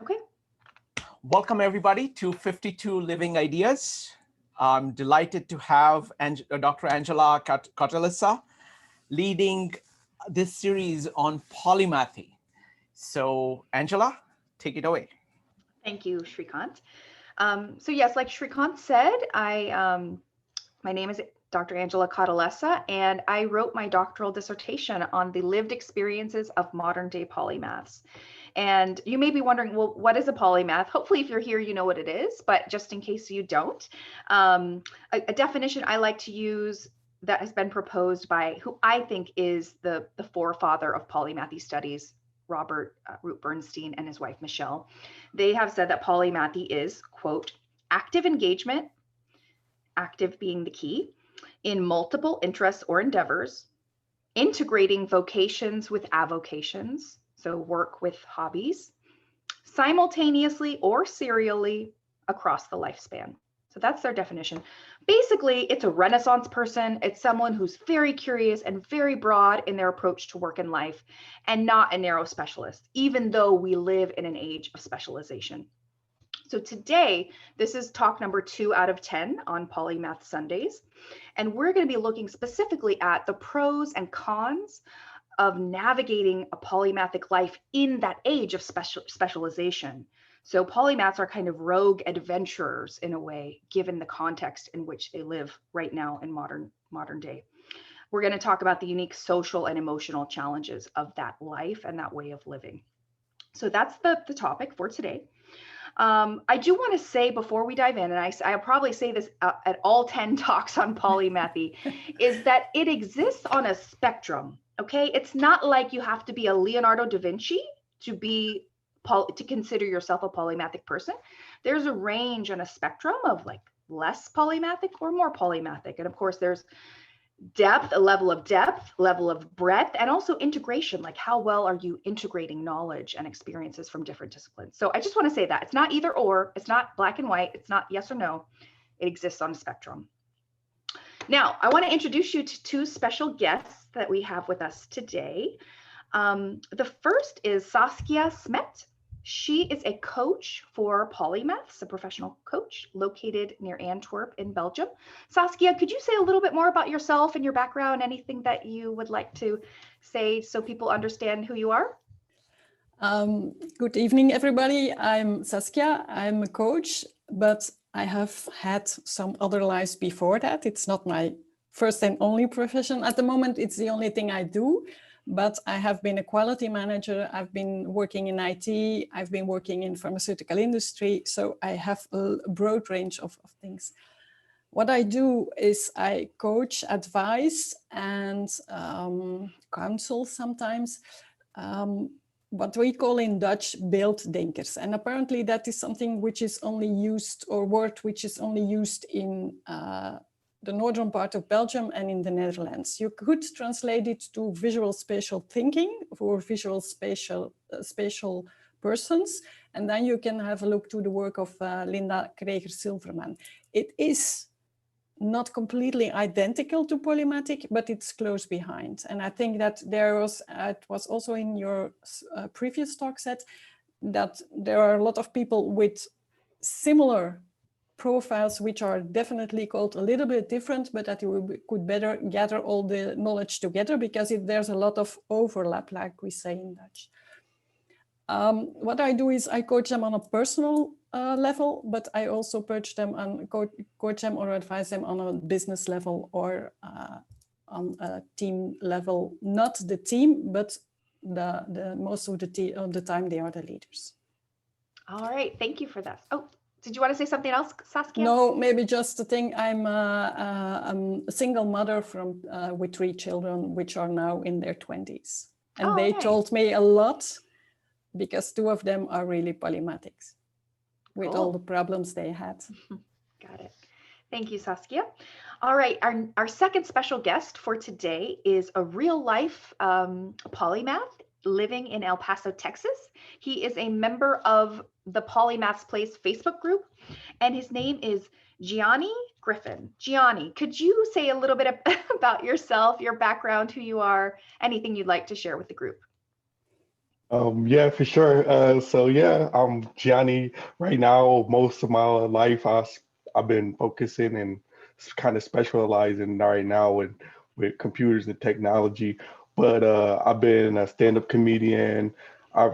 Okay. Welcome everybody to 52 Living Ideas. I'm delighted to have Dr. Angela Cotellessa leading this series on polymathy. So Angela, take it away. Thank you, Shrikant. So yes, like Shrikant said, my name is Dr. Angela Cotellessa, and I wrote my doctoral dissertation on the lived experiences of modern day polymaths. And you may be wondering, well, what is a polymath? Hopefully, if you're here, you know what it is, but just in case you don't, a definition I like to use that has been proposed by who I think is the forefather of polymathy studies, Robert Root Bernstein and his wife, Michelle. They have said that polymathy is, quote, active engagement, active being the key, in multiple interests or endeavors, integrating vocations with avocations, so work with hobbies, simultaneously or serially across the lifespan. So that's their definition. Basically, it's a Renaissance person. It's someone who's very curious and very broad in their approach to work and life, and not a narrow specialist, even though we live in an age of specialization. So today, this is talk number 2 out of 10 on Polymath Sundays. And we're going to be looking specifically at the pros and cons of navigating a polymathic life in that age of specialization. So polymaths are kind of rogue adventurers in a way, given the context in which they live right now in modern day. We're going to talk about the unique social and emotional challenges of that life and that way of living. So that's the topic for today. I do want to say before we dive in, and I'll probably say this at all 10 talks on polymathy, is that it exists on a spectrum. Okay, it's not like you have to be a Leonardo da Vinci to consider yourself a polymathic person. There's a range and a spectrum of like less polymathic or more polymathic, and of course there's a level of breadth, and also integration, like how well are you integrating knowledge and experiences from different disciplines. So I just want to say that it's not either or, it's not black and white, it's not yes or no, it exists on a spectrum. Now, I want to introduce you to 2 special guests that we have with us today. The first is Saskia Smet. She is a coach for polymaths, a professional coach located near Antwerp in Belgium. Saskia, could you say a little bit more about yourself and your background, anything that you would like to say so people understand who you are? Good evening, everybody. I'm Saskia. I'm a coach, but I have had some other lives before that. It's not my first and only profession. At the moment, it's the only thing I do. But I have been a quality manager. I've been working in IT. I've been working in pharmaceutical industry. So I have a broad range of things. What I do is I coach, advise, and counsel sometimes. What we call in Dutch beelddenkers. And apparently that is something which is only used, or word which is only used in the northern part of Belgium and in the Netherlands. You could translate it to visual spatial thinking for visual spatial persons. And then you can have a look to the work of Linda Kreger-Silverman. It is not completely identical to polymathic, but it's close behind. And I think that it was also in your previous talk said that there are a lot of people with similar profiles, which are definitely called a little bit different, but that you could better gather all the knowledge together, because there's a lot of overlap, like we say in Dutch. What I do is I coach them on a personal level, but I also coach them or advise them on a business level or on a team level. Not the team, but the most of the time they are the leaders. All right, thank you for that. Oh, did you want to say something else, Saskia? No, maybe just the thing. I'm a single mother with 3 children, which are now in their 20s. And they told me a lot, because 2 of them are really polymathics with all the problems they had. Got it. Thank you, Saskia. All right, our second special guest for today is a real life polymath living in El Paso, Texas. He is a member of the Polymaths Place Facebook group, and his name is Geoni Griffin. Geoni, could you say a little bit about yourself, your background, who you are, anything you'd like to share with the group? Yeah, for sure. So yeah, I'm Gianni. Right now, most of my life, I've been focusing and kind of specializing right now with computers and technology. But I've been a stand-up comedian. I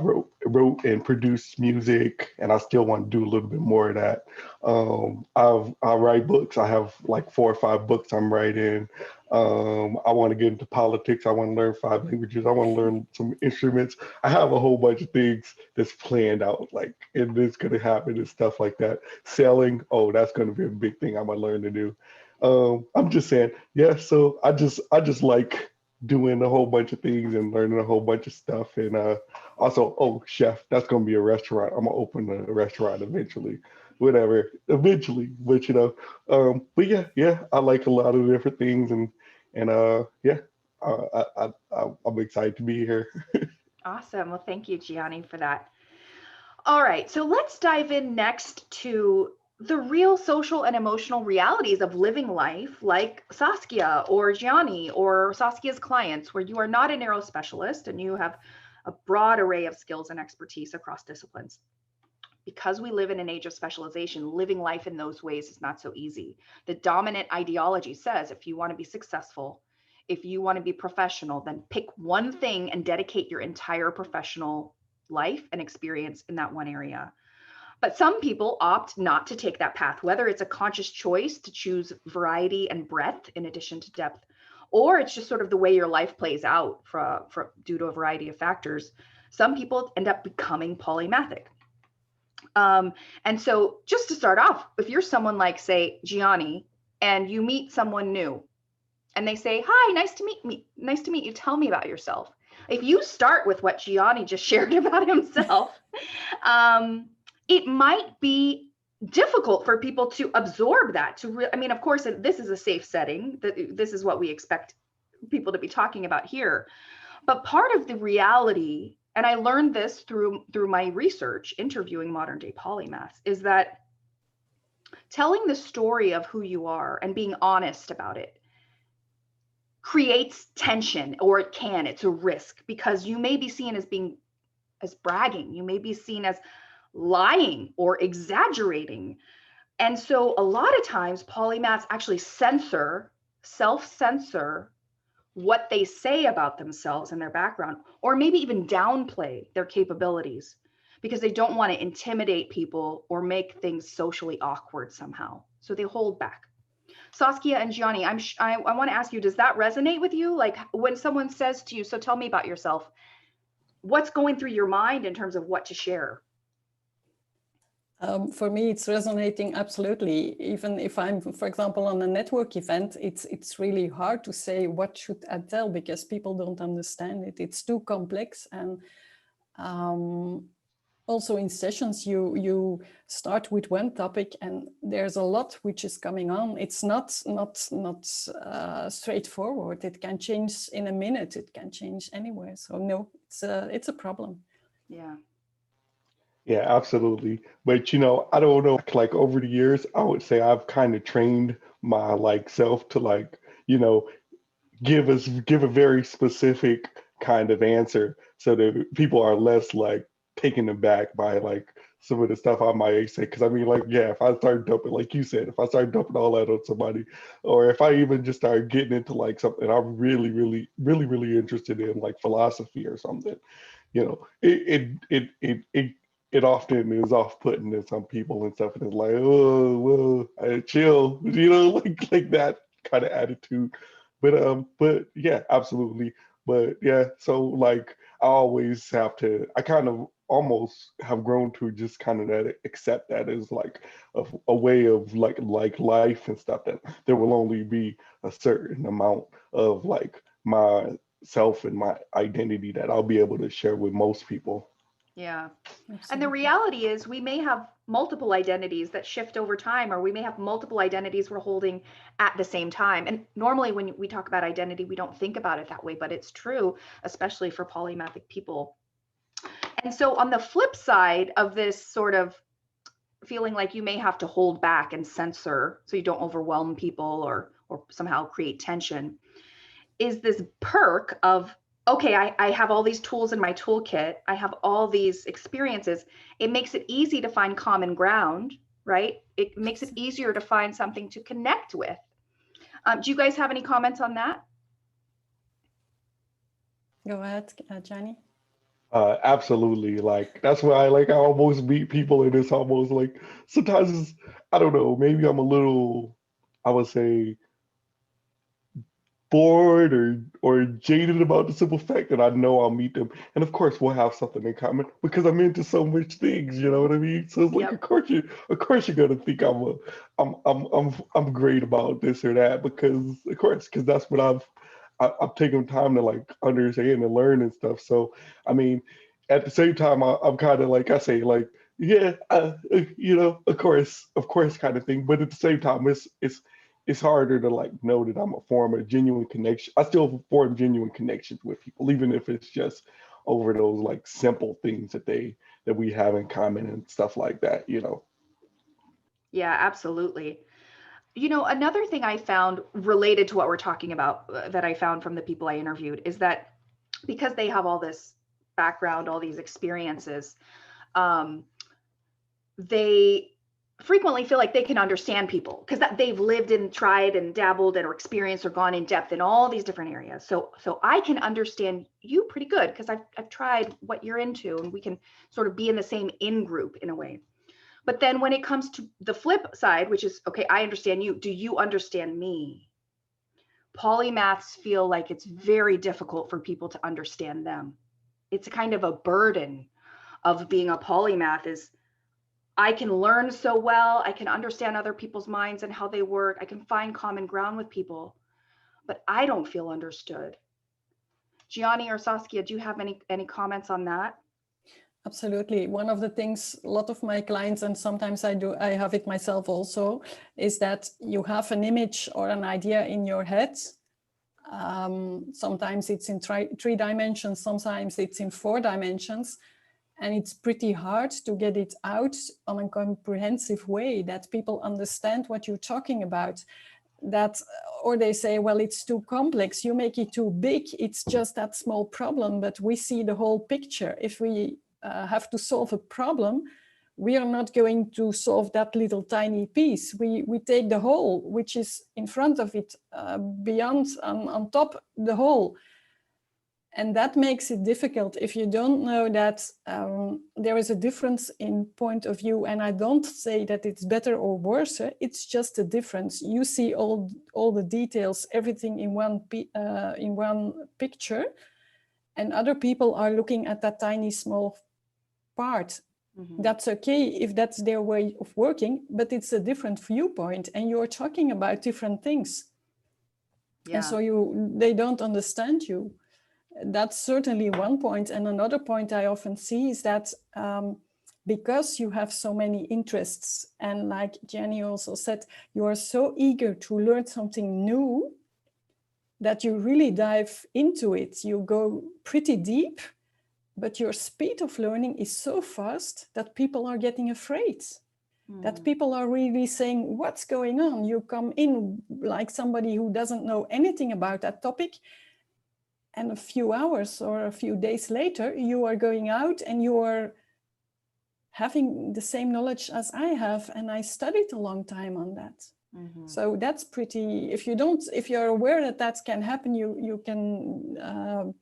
wrote and produced music, and I still want to do a little bit more of that. I write books. I have like 4 or 5 books I'm writing. I want to get into politics. I want to learn 5 languages. I want to learn some instruments. I have a whole bunch of things that's planned out, like, and it's gonna happen and stuff like that. Selling, oh, that's gonna be a big thing I'm gonna learn to do. I'm just saying, yeah. So I just like doing a whole bunch of things and learning a whole bunch of stuff. And also, oh, chef, that's gonna be a restaurant. I'm gonna open a restaurant eventually, whatever, eventually. But but yeah, I like a lot of different things, and yeah, I'm excited to be here. Awesome. Well, thank you, Gianni, for that. All right, so let's dive in next to the real social and emotional realities of living life like Saskia or Gianni or Saskia's clients, where you are not a neuro specialist and you have a broad array of skills and expertise across disciplines. Because we live in an age of specialization, living life in those ways is not so easy. The dominant ideology says if you want to be successful, if you want to be professional, then pick one thing and dedicate your entire professional life and experience in that one area. But some people opt not to take that path, whether it's a conscious choice to choose variety and breadth in addition to depth, or it's just sort of the way your life plays out due to a variety of factors. Some people end up becoming polymathic. And so just to start off, if you're someone like, say, Gianni, and you meet someone new and they say, hi, nice to meet me. Nice to meet you. Tell me about yourself. If you start with what Gianni just shared about himself, it might be difficult for people to absorb that. I mean, of course, this is a safe setting. This is what we expect people to be talking about here. But part of the reality, and I learned this through my research interviewing modern day polymaths, is that telling the story of who you are and being honest about it creates tension, or it's a risk, because you may be seen as bragging, you may be seen as lying or exaggerating. And so a lot of times polymaths actually self-censor what they say about themselves and their background, or maybe even downplay their capabilities because they don't want to intimidate people or make things socially awkward somehow. So they hold back. Saskia and Gianni, I want to ask you, does that resonate with you? Like when someone says to you, so tell me about yourself, what's going through your mind in terms of what to share? For me, it's resonating absolutely. Even if I'm, for example, on a network event, it's really hard to say what should I tell because people don't understand it. It's too complex, and also in sessions you start with one topic and there's a lot which is coming on. It's not straightforward. It can change in a minute. It can change anywhere. So no, it's a problem. Yeah. Yeah, absolutely. But I don't know, like over the years, I would say I've kind of trained my like self to like, you know, give a very specific kind of answer so that people are less like taken aback by like some of the stuff I might say. Cause I mean, like, yeah, if I start dumping, like you said, if I start dumping all that on somebody, or if I even just start getting into like something I'm really interested in, like philosophy or something, it often is off-putting to some people and stuff, and it's like, oh, well, chill, like that kind of attitude. But yeah, absolutely. But yeah, so like I always have to. I kind of almost have grown to just kind of that accept that as like a way of like life and stuff, that there will only be a certain amount of like my self and my identity that I'll be able to share with most people. Yeah. Absolutely. And the reality is we may have multiple identities that shift over time, or we may have multiple identities we're holding at the same time. And normally when we talk about identity, we don't think about it that way, but it's true, especially for polymathic people. And so on the flip side of this sort of feeling like you may have to hold back and censor so you don't overwhelm people or somehow create tension, is this perk of okay, I have all these tools in my toolkit, I have all these experiences, it makes it easy to find common ground, right? It makes it easier to find something to connect with. Do you guys have any comments on that? Go ahead, Johnny. Absolutely. Like that's why I almost meet people and it's almost like sometimes it's, I don't know, maybe I'm a little, I would say, bored or jaded about the simple fact that I know I'll meet them. And of course we'll have something in common because I'm into so much things, you know what I mean? So it's like Yep. of course you're gonna think I'm great about this or that because of course, because that's what I've taken time to like understand and learn and stuff. So I mean, at the same time, I'm kind of like I say, like yeah, of course, kind of thing. But at the same time, it's harder to like know that I'm a form a genuine connection. I still form genuine connections with people, even if it's just over those like simple things that we have in common and stuff like that. You know. Yeah, absolutely. You know, another thing I found related to what we're talking about that I found from the people I interviewed is that because they have all this background, all these experiences, um, they frequently feel like they can understand people because that they've lived and tried and dabbled and or experienced or gone in depth in all these different areas. So I can understand you pretty good because I've tried what you're into and we can sort of be in the same in group in a way. But then when it comes to the flip side, which is, okay, I understand you. Do you understand me? Polymaths feel like it's very difficult for people to understand them. It's a kind of a burden of being a polymath is I can learn so well. I can understand other people's minds and how they work. I can find common ground with people, but I don't feel understood. Geoni or Saskia, do you have any comments on that? Absolutely. One of the things a lot of my clients, and sometimes I have it myself also, is that you have an image or an idea in your head. Sometimes it's in three dimensions, sometimes it's in 4 dimensions. And it's pretty hard to get it out on a comprehensive way that people understand what you're talking about. That, or they say, well, it's too complex, you make it too big, it's just that small problem, but we see the whole picture. If we have to solve a problem, we are not going to solve that little tiny piece. We take the whole, which is in front of it, beyond, on top, the whole. And that makes it difficult if you don't know that there is a difference in point of view. And I don't say that it's better or worse, it's just a difference. You see all the details, everything in one picture, and other people are looking at that tiny small part. Mm-hmm. That's okay if that's their way of working, but it's a different viewpoint and you're talking about different things. Yeah. And so they don't understand you. That's certainly one point. And another point I often see is that because you have so many interests, and like Jenny also said, you are so eager to learn something new that you really dive into it. You go pretty deep, but your speed of learning is so fast that people are getting afraid. That people are really saying, what's going on? You come in like somebody who doesn't know anything about that topic, and a few hours or a few days later, you are going out and you are having the same knowledge as I have. And I studied a long time on that. Mm-hmm. So that's pretty, if you're aware that that can happen, you can,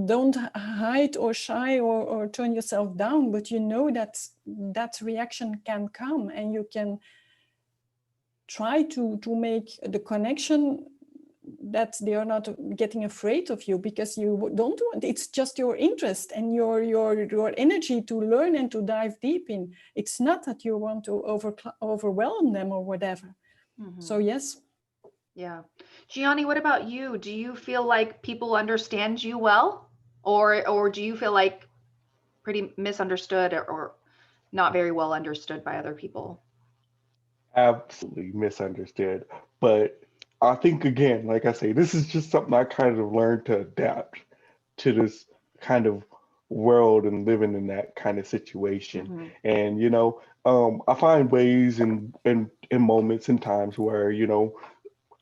don't hide or shy or turn yourself down, but you know that reaction can come and you can try to make the connection that they are not getting afraid of you because you don't want, it's just your interest and your energy to learn and to dive deep in. It's not that you want to overwhelm them or whatever. Mm-hmm. So yes. Yeah. Geoni, what about you? Do you feel like people understand you well, or do you feel like pretty misunderstood or not very well understood by other people? Absolutely misunderstood. But I think again, like I say, this is just something I kind of learned to adapt to this kind of world and living in that kind of situation. Mm-hmm. And I find ways in moments and times where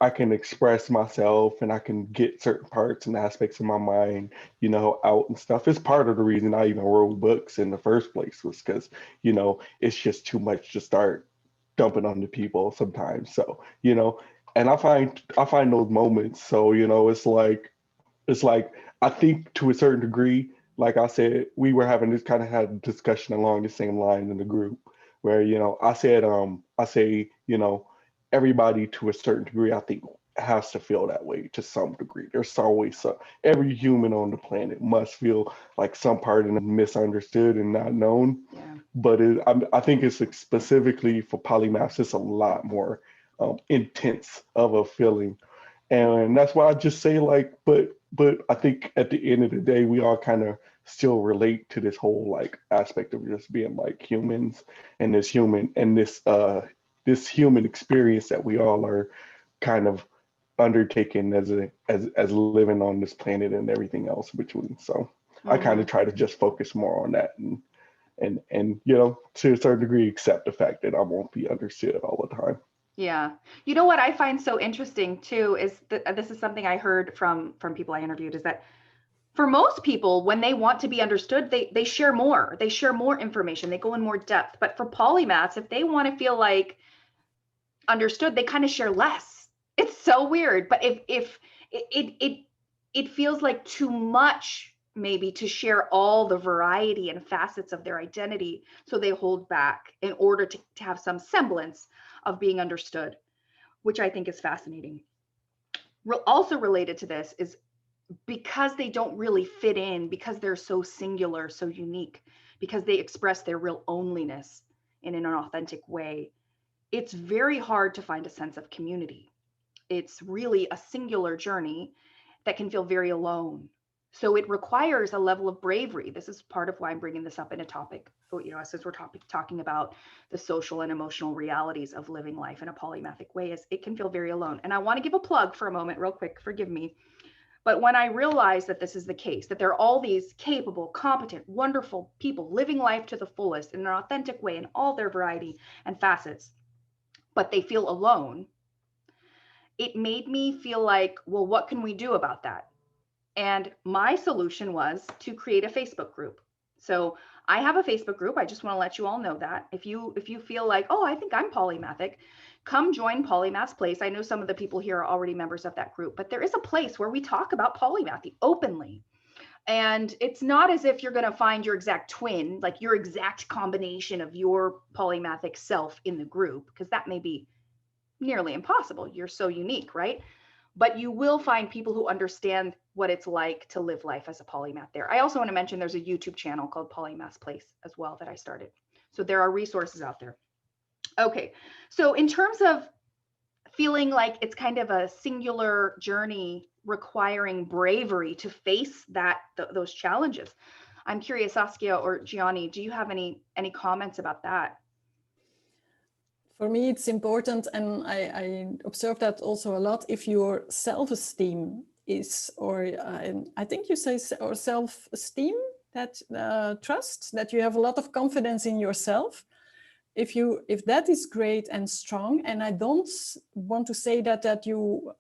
I can express myself and I can get certain parts and aspects of my mind, out and stuff. It's part of the reason I even wrote books in the first place was because, it's just too much to start dumping on the people sometimes. So, and I find those moments. So, it's like I think to a certain degree, like I said, we were having this kind of had a discussion along the same lines in the group where, I say, everybody to a certain degree, I think has to feel that way to some degree. There's always every human on the planet must feel like some part of them misunderstood and not known. Yeah. But I think it's specifically for polymaths, it's a lot more intense of a feeling, and that's why I just say like, but I think at the end of the day, we all kind of still relate to this whole like aspect of just being like humans and this human experience that we all are kind of undertaking as living on this planet and everything else between. So I kind of try to just focus more on that and to a certain degree accept the fact that I won't be understood all the time. Yeah. You know what I find so interesting too is that this is something I heard from people I interviewed, is that for most people, when they want to be understood, they share more. They share more information. They go in more depth. But for polymaths, if they want to feel like understood, they kind of share less. It's so weird. But if it feels like too much maybe to share all the variety and facets of their identity, so they hold back in order to have some semblance of being understood, which I think is fascinating. Also related to this is because they don't really fit in, because they're so singular, so unique, because they express their real onlyness in an authentic way, it's very hard to find a sense of community. It's really a singular journey that can feel very alone. So it requires a level of bravery. This is part of why I'm bringing this up in a topic, since we're talking about the social and emotional realities of living life in a polymathic way, is it can feel very alone. And I want to give a plug for a moment real quick, forgive me. But when I realized that this is the case, that there are all these capable, competent, wonderful people living life to the fullest in an authentic way in all their variety and facets, but they feel alone, it made me feel like, well, what can we do about that? And my solution was to create a Facebook group. So I have a Facebook group. I just want to let you all know that if you feel like, oh, I think I'm polymathic, come join Polymath's Place. I know some of the people here are already members of that group, but there is a place where we talk about polymathy openly. And it's not as if you're going to find your exact twin, like your exact combination of your polymathic self in the group, because that may be nearly impossible. You're so unique, right? But you will find people who understand what it's like to live life as a polymath there. I also want to mention there's a YouTube channel called Polymath's Place as well that I started. So there are resources out there. Okay, so in terms of feeling like it's kind of a singular journey requiring bravery to face those challenges, I'm curious, Saskia or Geoni, do you have any comments about that? For me, it's important, and I observe that also a lot, if your self-esteem is, or I think you say, or self-esteem, that trust, that you have a lot of confidence in yourself. If that is great and strong, and I don't want to say that you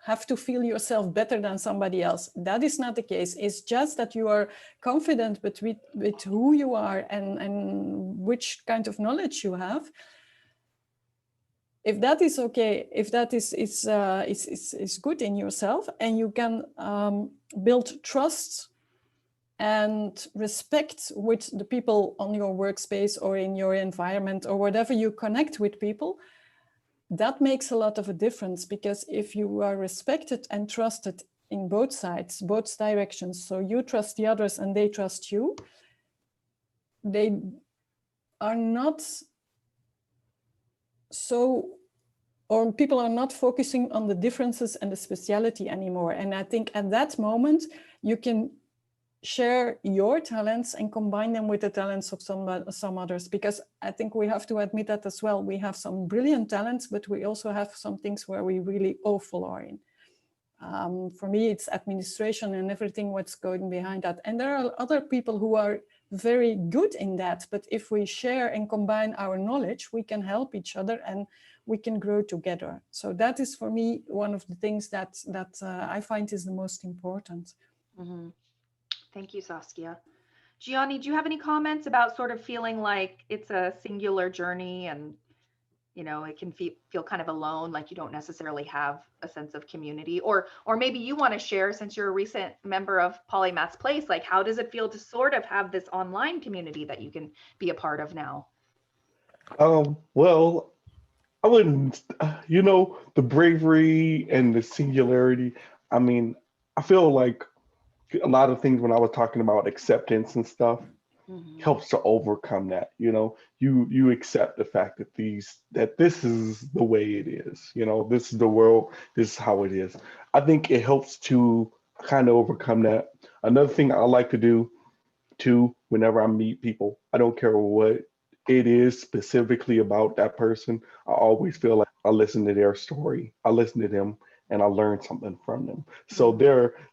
have to feel yourself better than somebody else. That is not the case. It's just that you are confident with who you are and which kind of knowledge you have. If that is okay, if that is good in yourself, and you can build trust and respect with the people on your workspace or in your environment or whatever you connect with people, that makes a lot of a difference. Because if you are respected and trusted in both sides, both directions, so you trust the others and they trust you, they are not so, or people are not focusing on the differences and the speciality anymore. And I think at that moment, you can share your talents and combine them with the talents of some others, because I think we have to admit that as well. We have some brilliant talents, but we also have some things where we really awful are in. For me, it's administration and everything what's going behind that. And there are other people who are very good in that. But if we share and combine our knowledge, we can help each other, and we can grow together. So that is for me one of the things that I find is the most important. Mm-hmm. Thank you, Saskia. Geoni, do you have any comments about sort of feeling like it's a singular journey and, you know, it can feel kind of alone, like you don't necessarily have a sense of community, or maybe you want to share, since you're a recent member of Polymath's Place, like how does it feel to sort of have this online community that you can be a part of now? Well, I wouldn't, the bravery and the singularity. I mean, I feel like a lot of things when I was talking about acceptance and stuff Mm-hmm. helps to overcome that. You accept the fact that this is the way it is. This is the world. This is how it is. I think it helps to kind of overcome that. Another thing I like to do too, whenever I meet people, I don't care what it is specifically about that person. I always feel like I listen to their story. I listen to them and I learn something from them. So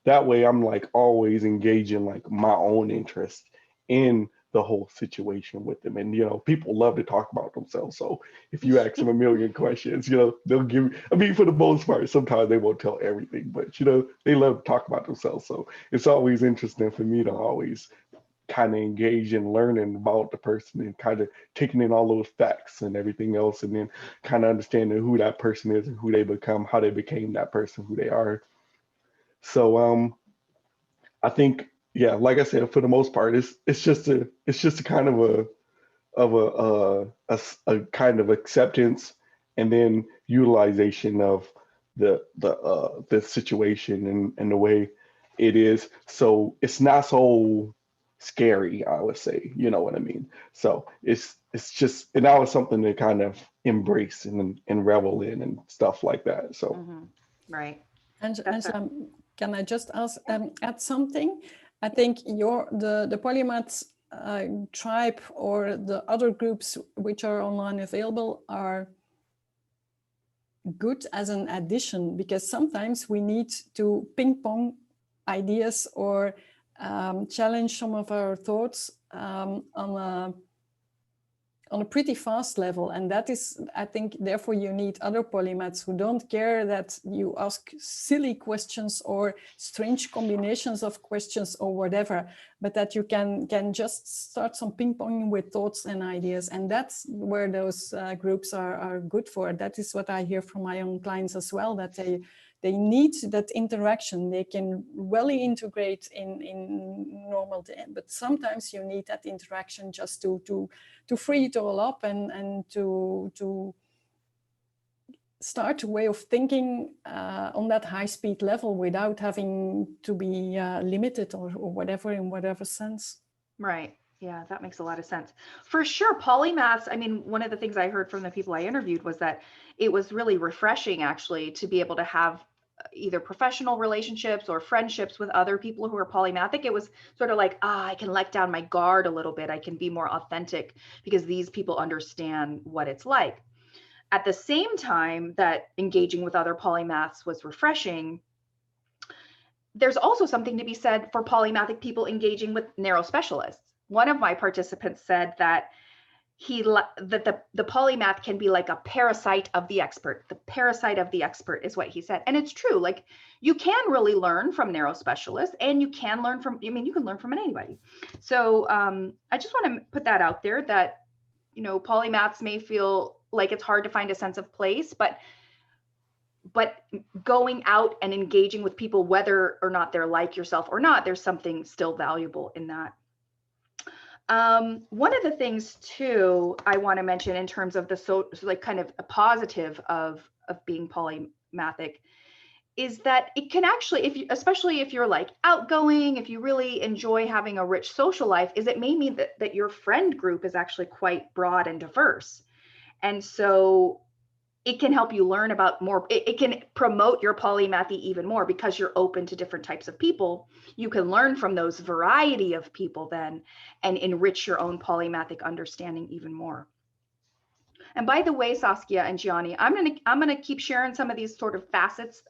that way I'm like always engaging like my own interest in the whole situation with them. And people love to talk about themselves. So if you ask them a million questions, they'll give, I mean, for the most part, sometimes they won't tell everything, but they love to talk about themselves. So it's always interesting for me to always kind of engage in learning about the person and kind of taking in all those facts and everything else, and then kind of understanding who that person is and who they become, how they became that person, who they are. So I think, yeah, like I said, for the most part, it's just a kind of a kind of acceptance and then utilization of the situation and the way it is. So it's not so scary, I would say. You know what I mean? So it's just, and that was something to kind of embrace and revel in and stuff like that. So Mm-hmm. Right. And can I just add something? I think the Polymaths tribe or the other groups which are online available are good as an addition, because sometimes we need to ping pong ideas or challenge some of our thoughts on a pretty fast level. And that is, I think, therefore you need other polymaths who don't care that you ask silly questions or strange combinations of questions or whatever, but that you can just start some ping ponging with thoughts and ideas. And that's where those groups are good for. That is what I hear from my own clients as well, that they need that interaction. They can well integrate in normal day, but sometimes you need that interaction just to free it all up and to start a way of thinking on that high-speed level without having to be limited or whatever, in whatever sense. Right. Yeah, that makes a lot of sense. For sure, polymaths, I mean, one of the things I heard from the people I interviewed was that it was really refreshing, actually, to be able to have either professional relationships or friendships with other people who are polymathic. It was sort of like, I can let down my guard a little bit. I can be more authentic because these people understand what it's like. At the same time that engaging with other polymaths was refreshing, there's also something to be said for polymathic people engaging with narrow specialists. One of my participants said that the polymath can be like a parasite of the expert. The parasite of the expert is what he said. And it's true. Like, you can really learn from narrow specialists, and you can learn from, I mean, you can learn from anybody. So I just want to put that out there, that, polymaths may feel like it's hard to find a sense of place, but going out and engaging with people, whether or not they're like yourself or not, there's something still valuable in that. One of the things too I want to mention in terms of like kind of a positive of being polymathic is that it can actually, especially if you're like outgoing, if you really enjoy having a rich social life, is it may mean that your friend group is actually quite broad and diverse. And so it can help you learn about more. It can promote your polymathy even more because you're open to different types of people. You can learn from those variety of people then and enrich your own polymathic understanding even more. And by the way, Saskia and Geoni, I'm gonna keep sharing some of these sort of facets,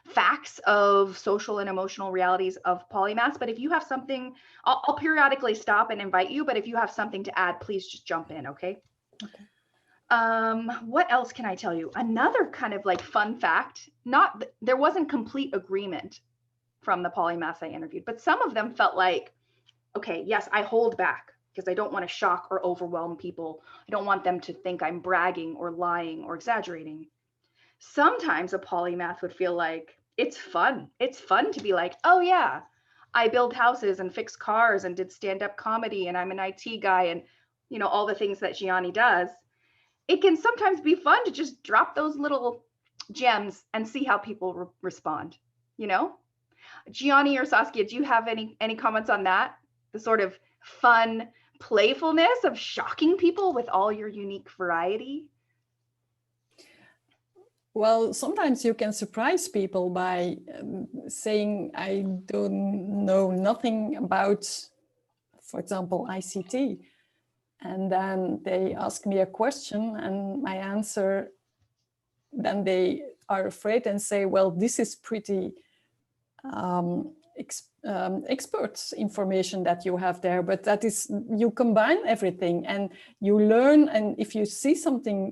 facts of social and emotional realities of polymaths. But if you have something, I'll periodically stop and invite you. But if you have something to add, please just jump in, okay? Okay. What else can I tell you? Another kind of like fun fact, there wasn't complete agreement from the polymaths I interviewed, but some of them felt like, okay, yes, I hold back because I don't want to shock or overwhelm people. I don't want them to think I'm bragging or lying or exaggerating. Sometimes a polymath would feel like it's fun. It's fun to be like, oh yeah, I build houses and fix cars and did stand-up comedy and I'm an IT guy and all the things that Geoni does. It can sometimes be fun to just drop those little gems and see how people respond. Geoni or Saskia, do you have any comments on that? The sort of fun playfulness of shocking people with all your unique variety? Well, sometimes you can surprise people by saying, I don't know nothing about, for example, ICT. And then they ask me a question and my answer, then they are afraid and say, well, this is pretty expert information that you have there, but that is, you combine everything and you learn, and if you see something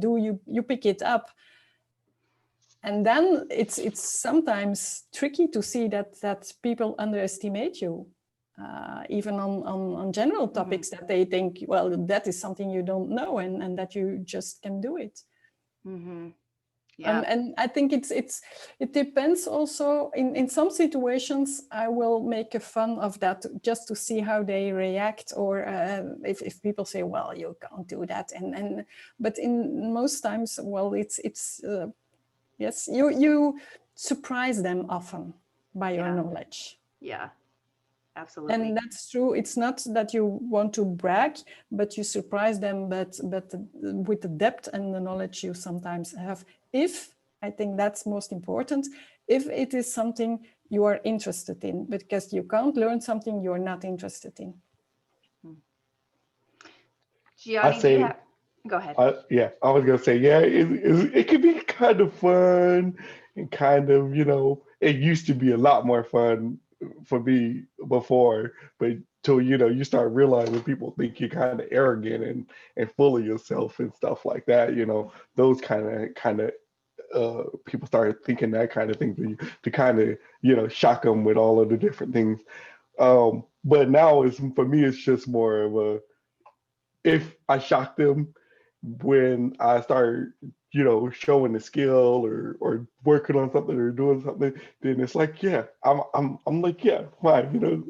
do, you pick it up. And then it's sometimes tricky to see that people underestimate you, even on general topics, that they think, well, that is something you don't know, and that you just can do it. Yeah. And I think it depends also. In some situations, I will make a fun of that just to see how they react, or if people say, well, you can't do that, but in most times, well, it's yes, you surprise them often by your knowledge. Yeah, absolutely. And that's true. It's not that you want to brag, but you surprise them, but with the depth and the knowledge you sometimes have. If, I think that's most important, if it is something you are interested in, because you can't learn something you're not interested in. Geoni, go ahead. I was gonna say, it can be kind of fun and kind of, it used to be a lot more fun for me before, but till you start realizing people think you're kind of arrogant and full of yourself and stuff like that, those kind of people started thinking that kind of thing to kind of shock them with all of the different things. But now for me it's just more of a, if I shock them when I start, showing the skill or working on something or doing something, then it's like, I'm like, fine,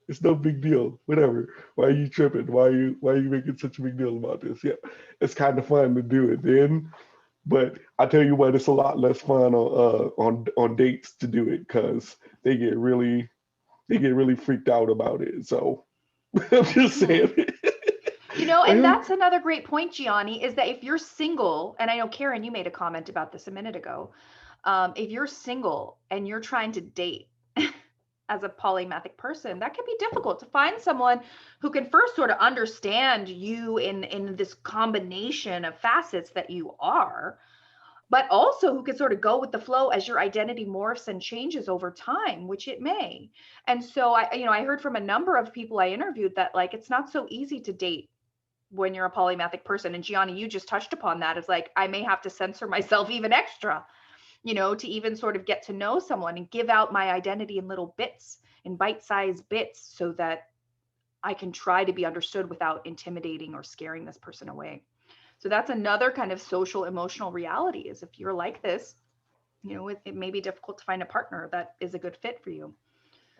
it's no big deal, whatever. Why are you tripping? Why are you making such a big deal about this? Yeah, it's kind of fun to do it then. But I tell you what, it's a lot less fun on dates to do it, because they get really freaked out about it. So I'm just saying. And that's another great point, Geoni, is that if you're single, and I know, Karen, you made a comment about this a minute ago, if you're single and you're trying to date as a polymathic person, that can be difficult to find someone who can first sort of understand you in this combination of facets that you are, but also who can sort of go with the flow as your identity morphs and changes over time, which it may. And so I heard from a number of people I interviewed that, like, it's not so easy to date when you're a polymathic person. And Geoni, you just touched upon that. It's like, I may have to censor myself even extra, to even sort of get to know someone and give out my identity in little bits, in bite-sized bits, so that I can try to be understood without intimidating or scaring this person away. So that's another kind of social emotional reality, is if you're like this, it may be difficult to find a partner that is a good fit for you.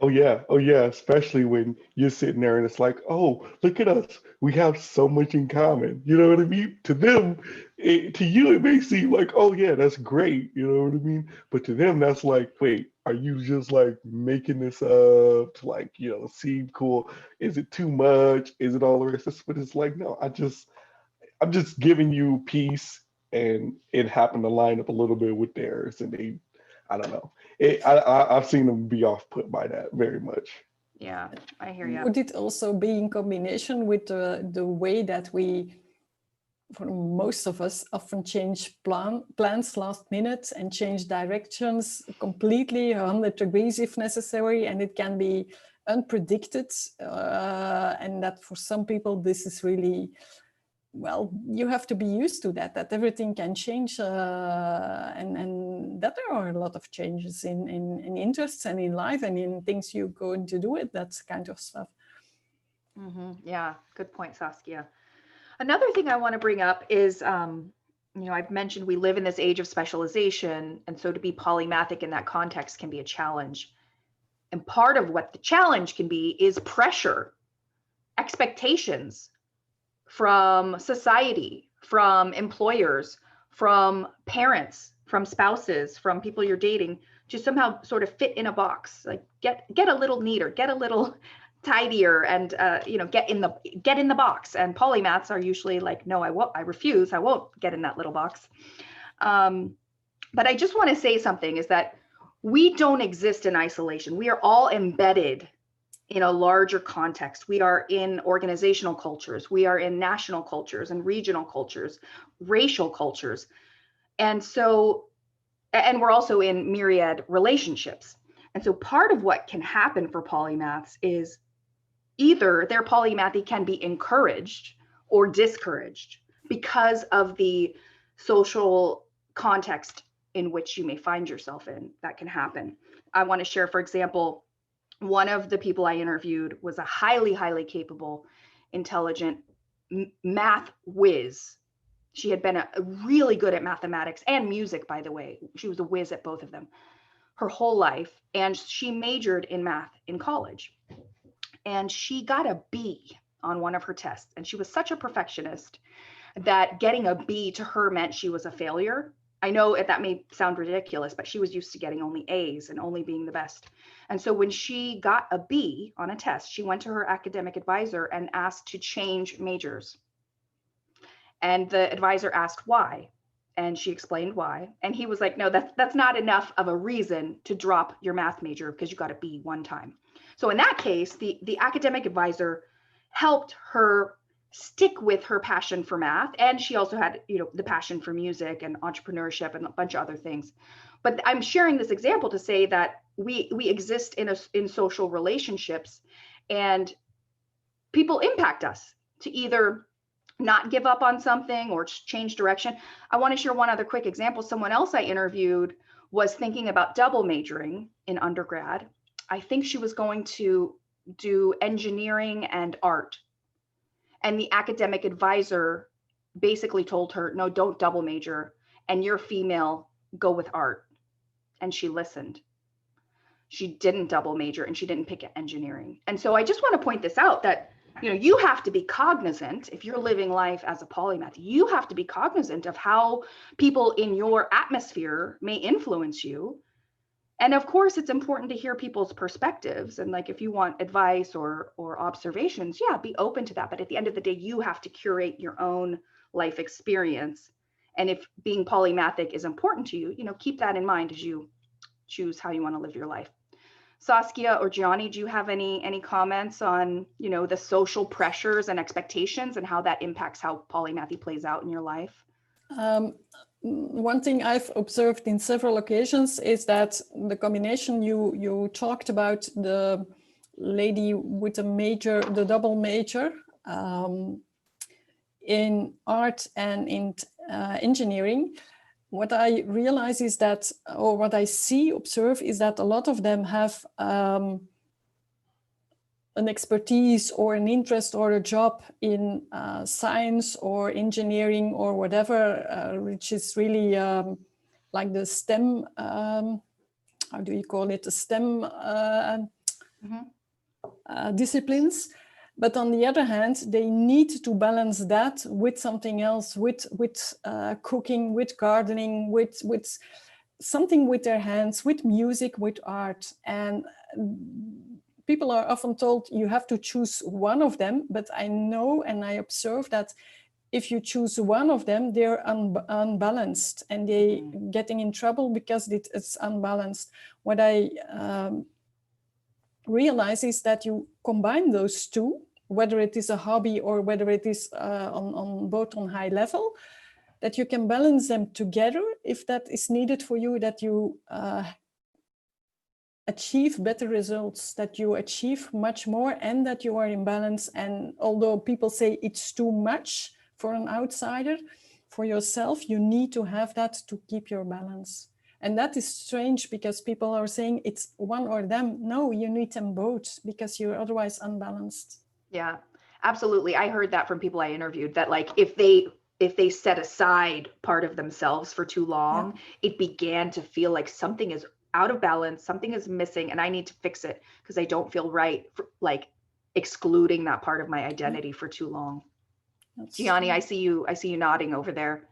Oh yeah, especially when you're sitting there and it's like, oh, look at us, we have so much in common. You know what I mean? To them, to you, it may seem like, oh yeah, that's great. You know what I mean? But to them, that's like, wait, are you just like making this up to, like, seem cool? Is it too much? Is it all the rest? But it's like, no, I'm just giving you peace, and it happened to line up a little bit with theirs, and I don't know. I've seen them be off put by that very much. Yeah, I hear you. Would it also be in combination with the way that we, for most of us, often change plans last minute and change directions completely 100 degrees if necessary, and it can be unpredicted, and that for some people this is really well, you have to be used to that everything can change, and that there are a lot of changes in interests and in life and in things you're going to do with that kind of stuff. Yeah, good point, Saskia. Another thing I want to bring up is, I've mentioned we live in this age of specialization, and so to be polymathic in that context can be a challenge. And part of what the challenge can be is pressure, expectations from society, from employers, from parents, from spouses, from people you're dating, to somehow sort of fit in a box, like get a little neater, get a little tidier, and get in the box. And polymaths are usually like, no, I refuse, I won't get in that little box. But I just want to say something is that we don't exist in isolation. We are all embedded in a larger context. We are in organizational cultures. We are in national cultures and regional cultures, racial cultures. And we're also in myriad relationships. And so part of what can happen for polymaths is either their polymathy can be encouraged or discouraged because of the social context in which you may find yourself in. That can happen. I want to share, for example, one of the people I interviewed was a highly, highly capable, intelligent math whiz. She had been really good at mathematics and music, by the way. She was a whiz at both of them her whole life. And she majored in math in college. And she got a B on one of her tests. And she was such a perfectionist that getting a B to her meant she was a failure. I know that may sound ridiculous, but she was used to getting only A's and only being the best. And so when she got a B on a test, she went to her academic advisor and asked to change majors. And the advisor asked why. And she explained why. And he was like, no, that's not enough of a reason to drop your math major because you got a B one time. So in that case, the academic advisor helped her stick with her passion for math. And she also had, the passion for music and entrepreneurship and a bunch of other things. But I'm sharing this example to say that we exist in social relationships, and people impact us to either not give up on something or change direction. I want to share one other quick example. Someone else I interviewed was thinking about double majoring in undergrad. I think she was going to do engineering and art. And the academic advisor basically told her, no, don't double major. And you're female, go with art. And she listened. She didn't double major and she didn't pick engineering. And so I just want to point this out that, you have to be cognizant if you're living life as a polymath, you have to be cognizant of how people in your atmosphere may influence you. And of course, it's important to hear people's perspectives. And like, if you want advice or observations, yeah, be open to that. But at the end of the day, you have to curate your own life experience. And if being polymathic is important to you, keep that in mind as you choose how you want to live your life. Saskia or Geoni, do you have any comments on, the social pressures and expectations and how that impacts how polymathy plays out in your life? One thing I've observed in several occasions is that the combination you talked about, the lady with a major, the double major in art and in engineering, what I realize is that, or what I observe is that a lot of them have an expertise or an interest or a job in science or engineering or whatever, which is really like the STEM, how do you call it, the STEM disciplines. But on the other hand, they need to balance that with something else, with cooking, with gardening, with something with their hands, with music, with art. And people are often told you have to choose one of them, but I know and I observe that if you choose one of them, they're unbalanced and they getting in trouble because it's unbalanced. What I realize is that you combine those two, whether it is a hobby or whether it is on both on high level, that you can balance them together if that is needed for you, that you achieve better results, that you achieve much more and that you are in balance. And although people say it's too much, for an outsider. For yourself, you need to have that to keep your balance. And that is strange because people are saying it's one or them. No, you need them both because you're otherwise unbalanced. Yeah, absolutely. I heard that from people I interviewed, that like if they set aside part of themselves for too long, it began to feel like something is out of balance, something is missing, and I need to fix it because I don't feel right for like excluding that part of my identity for too long. Geoni, I see you nodding over there.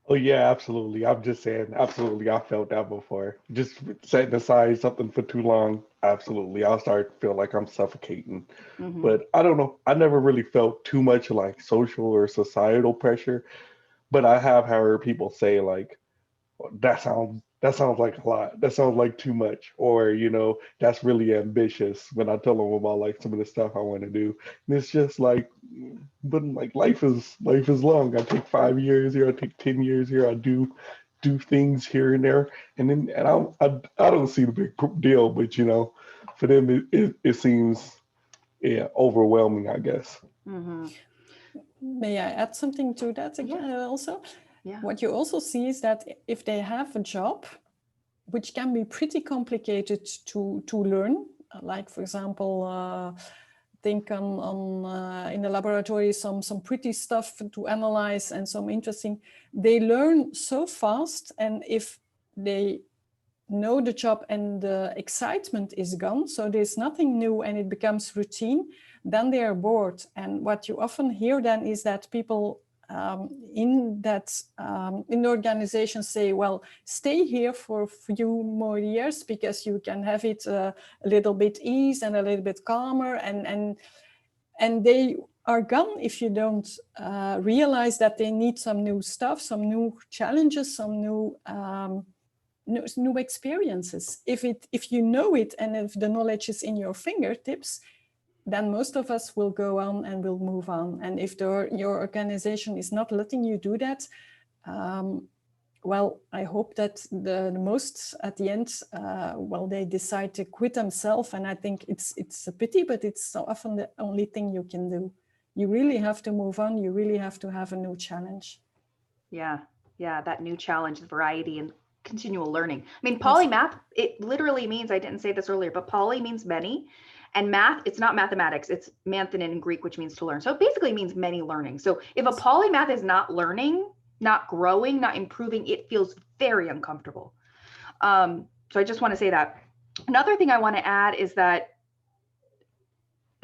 Oh yeah, absolutely. I'm just saying, absolutely. I felt that before. Just setting aside something for too long, absolutely. I'll start to feel like I'm suffocating. Mm-hmm. But I don't know. I never really felt too much like social or societal pressure. But I have heard people say like, that sounds like a lot. That sounds like too much. Or, that's really ambitious when I tell them about like some of the stuff I want to do. And it's just like, but like life is long. I take 5 years here, I take 10 years here, I do things here and there. And I don't see the big deal, but for them it seems overwhelming, I guess. Mm-hmm. May I add something to that again also? Yeah. What you also see is that if they have a job, which can be pretty complicated to learn, like for example, think on in the laboratory some pretty stuff to analyze and some interesting, they learn so fast, and if they know the job and the excitement is gone, so there's nothing new and it becomes routine, then they are bored. And what you often hear then is that people in the organization say, well, stay here for a few more years because you can have it a little bit ease and a little bit calmer, and they are gone if you don't realize that they need some new stuff, some new challenges, some new experiences. If you know it and if the knowledge is in your fingertips, then most of us will go on and will move on. And if your organization is not letting you do that, well, I hope that the most at the end, they decide to quit themselves. And I think it's a pity, but it's so often the only thing you can do. You really have to move on. You really have to have a new challenge. Yeah, that new challenge, variety, and continual learning. I mean, polymath, it literally means, I didn't say this earlier, but poly means many, and math, it's not mathematics, it's manthin in Greek, which means to learn. So it basically means many learning. So if a polymath is not learning, not growing, not improving, it feels very uncomfortable. So I just want to say that. Another thing I want to add is that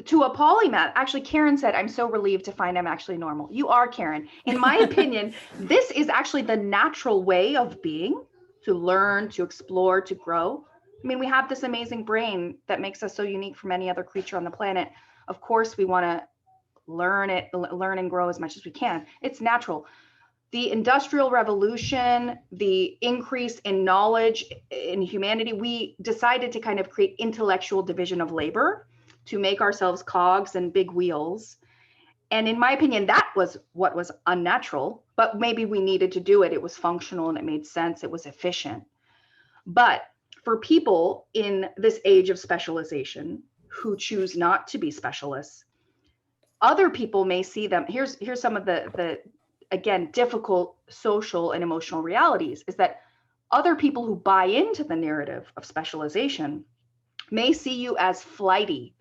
to a polymath, actually, Karen said, I'm so relieved to find I'm actually normal. You are, Karen. In my opinion, this is actually the natural way of being, to learn, to explore, to grow. I mean, we have this amazing brain that makes us so unique from any other creature on the planet. Of course, we want to learn and grow as much as we can. It's natural. The Industrial Revolution, the increase in knowledge in humanity, we decided to kind of create intellectual division of labor to make ourselves cogs and big wheels. And in my opinion, that was what was unnatural, but maybe we needed to do it. It was functional and it made sense. It was efficient. But for people in this age of specialization who choose not to be specialists, other people may see them. Here's some of the again, difficult social and emotional realities, is that other people who buy into the narrative of specialization may see you as flighty,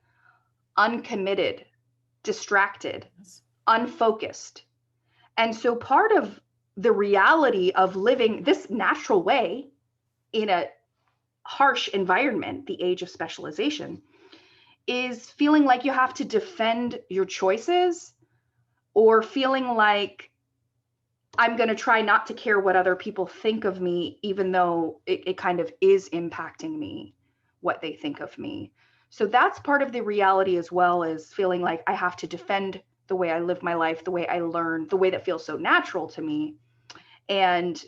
uncommitted, distracted, unfocused. And so part of the reality of living this natural way in a harsh environment, the age of specialization, is feeling like you have to defend your choices, or feeling like I'm going to try not to care what other people think of me, even though it kind of is impacting me, what they think of me. So that's part of the reality as well, is feeling like I have to defend the way I live my life, the way I learn, the way that feels so natural to me, and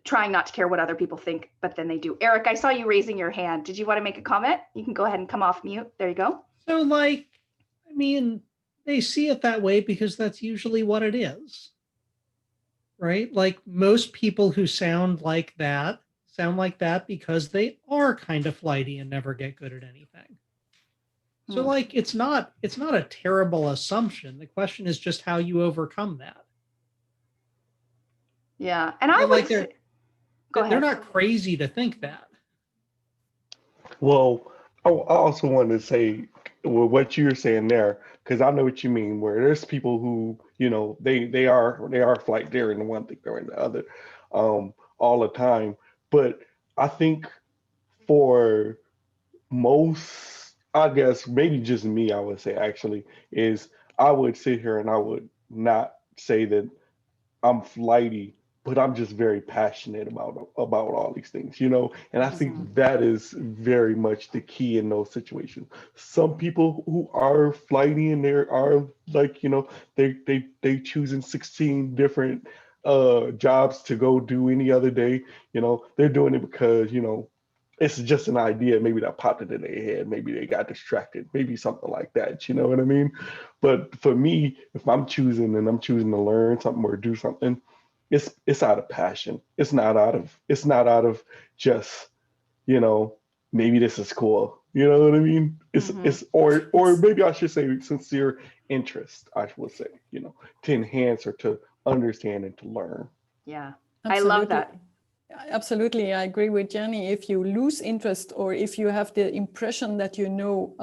trying not to care what other people think, but then they do. Eric, I saw you raising your hand. Did you want to make a comment? You can go ahead and come off mute. There you go. So they see it that way because that's usually what it is, right? Like most people who sound like that because they are kind of flighty and never get good at anything. So like, it's not a terrible assumption. The question is just how you overcome that. Yeah. And I But would like say, go they're ahead. not crazy to think that. Well, I also wanted to say what you're saying there, because I know what you mean. Where there's people who, they are flight. They're in the one thing, they're in the other, all the time. But I think for most, I guess maybe just me, I would say actually is I would sit here and I would not say that I'm flighty, but I'm just very passionate about all these things, And I think that is very much the key in those situations. Some people who are flighty and they are like, they choosing 16 different jobs to go do any other day, they're doing it because, it's just an idea maybe that popped into their head. Maybe they got distracted, maybe something like that. You know what I mean? But for me, if I'm choosing to learn something or do something, it's out of passion. It's not out of just, maybe this is cool. You know what I mean? Or maybe I should say sincere interest, I would say, to enhance or to understand and to learn. Yeah. Absolutely. I love that. Absolutely, I agree with Jenny. If you lose interest or if you have the impression that you know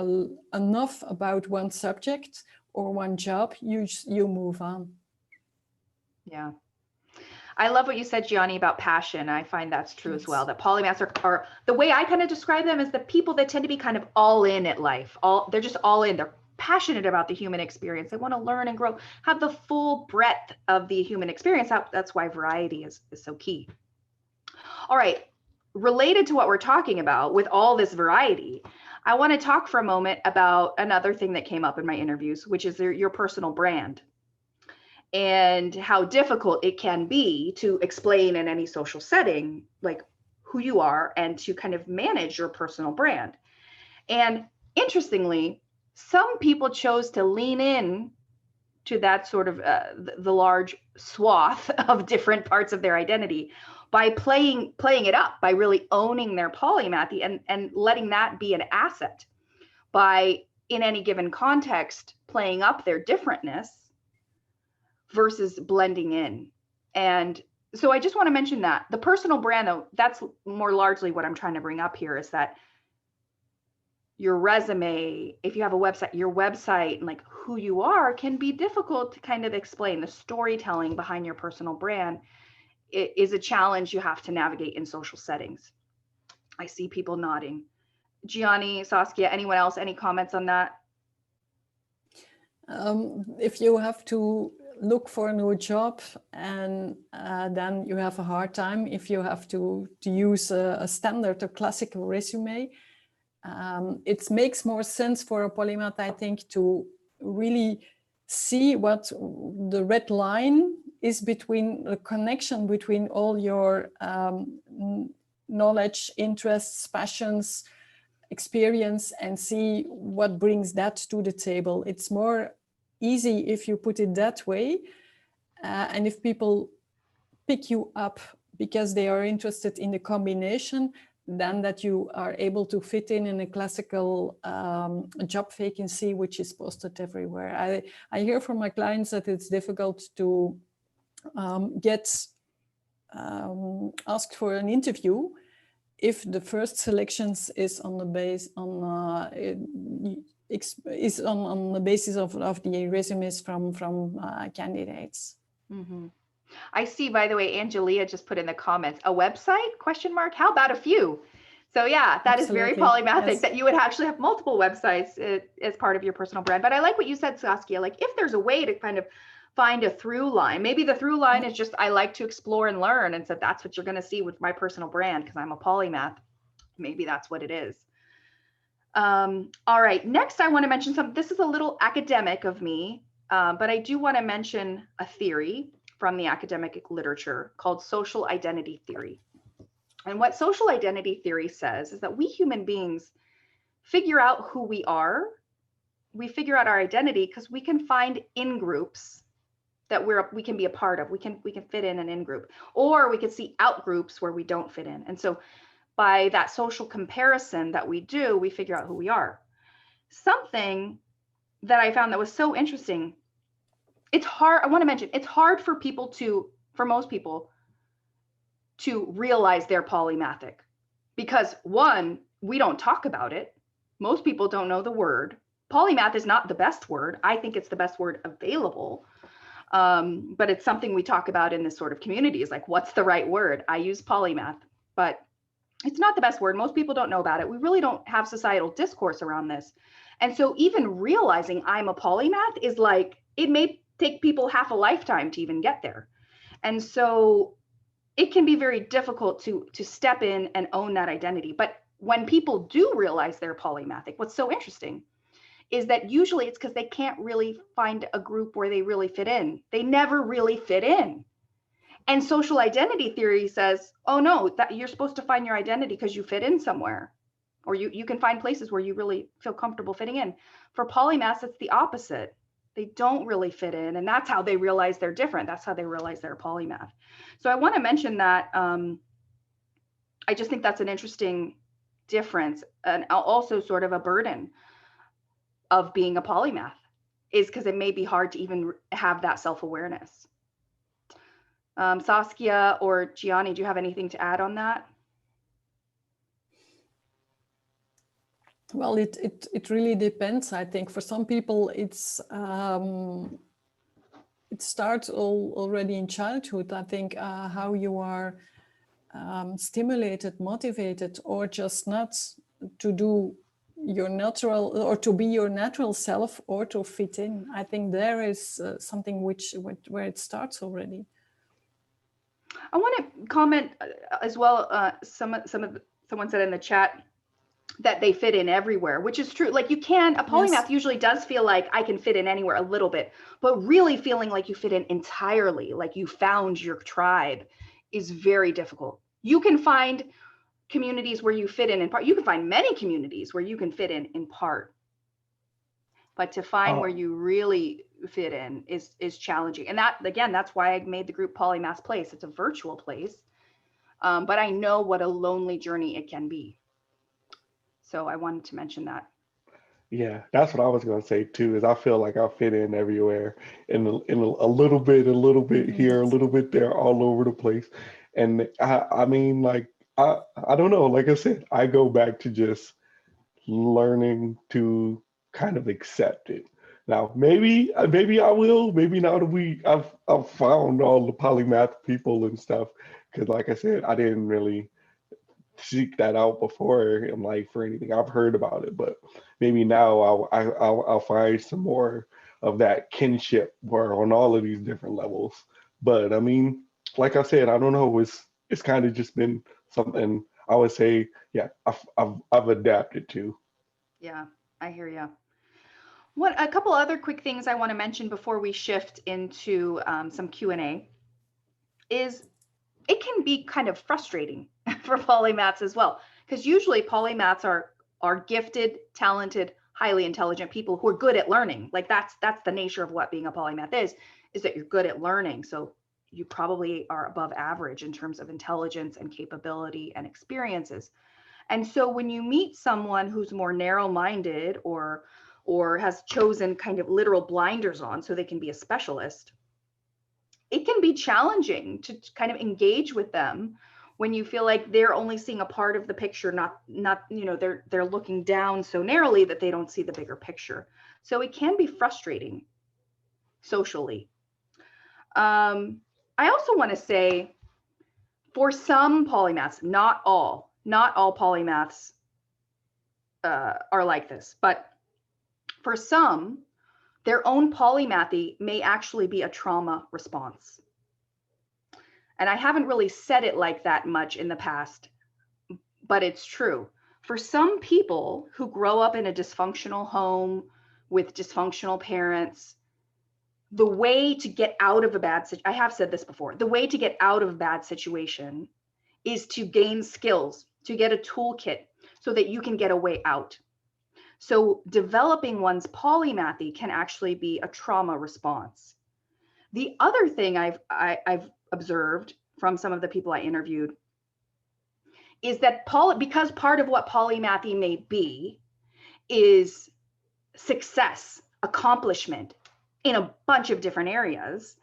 enough about one subject or one job, you move on. Yeah. I love what you said, Geoni, about passion. I find that's true as well, that polymaths are the way I kind of describe them is the people that tend to be kind of all in at life. They're just all in. They're passionate about the human experience. They want to learn and grow, have the full breadth of the human experience. That's why variety is so key. All right, related to what we're talking about with all this variety, I want to talk for a moment about another thing that came up in my interviews, which is your personal brand and how difficult it can be to explain in any social setting, like who you are and to kind of manage your personal brand. And interestingly, some people chose to lean in to that sort of the large swath of different parts of their identity by playing it up, by really owning their polymathy and letting that be an asset, by in any given context playing up their differentness versus blending in. And so I just want to mention that the personal brand, though, that's more largely what I'm trying to bring up here, is that your resume, if you have a website, your website and like who you are can be difficult to kind of explain. The storytelling behind your personal brand is a challenge you have to navigate in social settings. I see people nodding. Geoni, Saskia, anyone else, any comments on that? If you have to look for a new job and then you have a hard time, if you have to use a standard or classical resume, it makes more sense for a polymath, I think, to really see what the red line is between the connection between all your knowledge, interests, passions, experience, and see what brings that to the table. It's more easy if you put it that way. And if people pick you up because they are interested in the combination, then that you are able to fit in a classical job vacancy, which is posted everywhere. I hear from my clients that it's difficult to get asked for an interview if the first selections is on the base on the basis of the resumes from candidates. Mm-hmm. I see, by the way, Angelia just put in the comments, a website, question mark, how about a few? So yeah, that Absolutely. Is very polymathic, yes. That you would actually have multiple websites as part of your personal brand. But I like what you said, Saskia, like if there's a way to kind of find a through line, maybe the through line is just, I like to explore and learn. And so that's what you're going to see with my personal brand because I'm a polymath. Maybe that's what it is. All right, next I want to mention something. This is a little academic of me, but I do want to mention a theory from the academic literature called social identity theory. And what social identity theory says is that we human beings figure out who we are. We figure out our identity because we can find in-groups that we can be a part of. We can fit in an in-group, or we can see out-groups where we don't fit in. And so by that social comparison that we do, we figure out who we are. something that I found that was so interesting. It's hard, I want to mention, it's hard for most people to realize they're polymathic because one, we don't talk about it. Most people don't know the word. Polymath is not the best word. I think it's the best word available. But it's something we talk about in this sort of community is like, what's the right word? I use polymath, but it's not the best word. Most people don't know about it. We really don't have societal discourse around this. And so even realizing I'm a polymath is like, it may take people half a lifetime to even get there. And so it can be very difficult to step in and own that identity. But when people do realize they're polymathic, what's so interesting is that usually it's because they can't really find a group where they really fit in. They never really fit in. And social identity theory says, oh no, that you're supposed to find your identity because you fit in somewhere, or you can find places where you really feel comfortable fitting in. For polymaths, it's the opposite. They don't really fit in, and that's how they realize they're different. That's how they realize they're a polymath. So I want to mention that I just think that's an interesting difference, and also sort of a burden of being a polymath, is because it may be hard to even have that self-awareness. Saskia or Geoni, do you have anything to add on that? Well, it really depends. I think for some people it's it starts already in childhood. I think how you are stimulated, motivated, or just not to do your natural, or to be your natural self, or to fit in. I think there is something where it starts already. I want to comment as well. Someone said in the chat that they fit in everywhere, which is true. Like a polymath Yes. usually does feel like I can fit in anywhere a little bit, but really feeling like you fit in entirely, like you found your tribe, is very difficult. You can find communities where you fit in part. You can find many communities where you can fit in part, but to find where you really fit in is challenging. And that, again, that's why I made the group Polymath Place. It's a virtual place, but I know what a lonely journey it can be. So I wanted to mention that. Yeah, that's what I was going to say too, is I feel like I fit in everywhere, in a little bit here, a little bit there, all over the place. And I mean, like, I don't know, like I said, I go back to just learning to kind of accept it. Now, maybe I will, maybe now that I've found all the polymath people and stuff, because like I said, I didn't really seek that out before in life or anything. I've heard about it, but maybe now I'll find some more of that kinship where on all of these different levels. But I mean, like I said, I don't know. It's kind of just been something I would say, yeah, I've adapted to. Yeah, I hear you. A couple other quick things I want to mention before we shift into some Q&A is it can be kind of frustrating for polymaths as well, because usually polymaths are gifted, talented, highly intelligent people who are good at learning. Like that's the nature of what being a polymath is that you're good at learning. So you probably are above average in terms of intelligence and capability and experiences. And so when you meet someone who's more narrow-minded or has chosen kind of literal blinders on so they can be a specialist, it can be challenging to kind of engage with them when you feel like they're only seeing a part of the picture, not they're looking down so narrowly that they don't see the bigger picture. So it can be frustrating socially. I also want to say, for some polymaths, not all polymaths are like this, but for some, their own polymathy may actually be a trauma response. And I haven't really said it like that much in the past, but it's true. For some people who grow up in a dysfunctional home with dysfunctional parents, the way to get out of a bad situation, I have said this before, the way to get out of a bad situation is to gain skills, to get a toolkit so that you can get a way out. So developing one's polymathy can actually be a trauma response. The other thing I've observed from some of the people I interviewed is that because part of what polymathy may be is success, accomplishment in a bunch of different areas,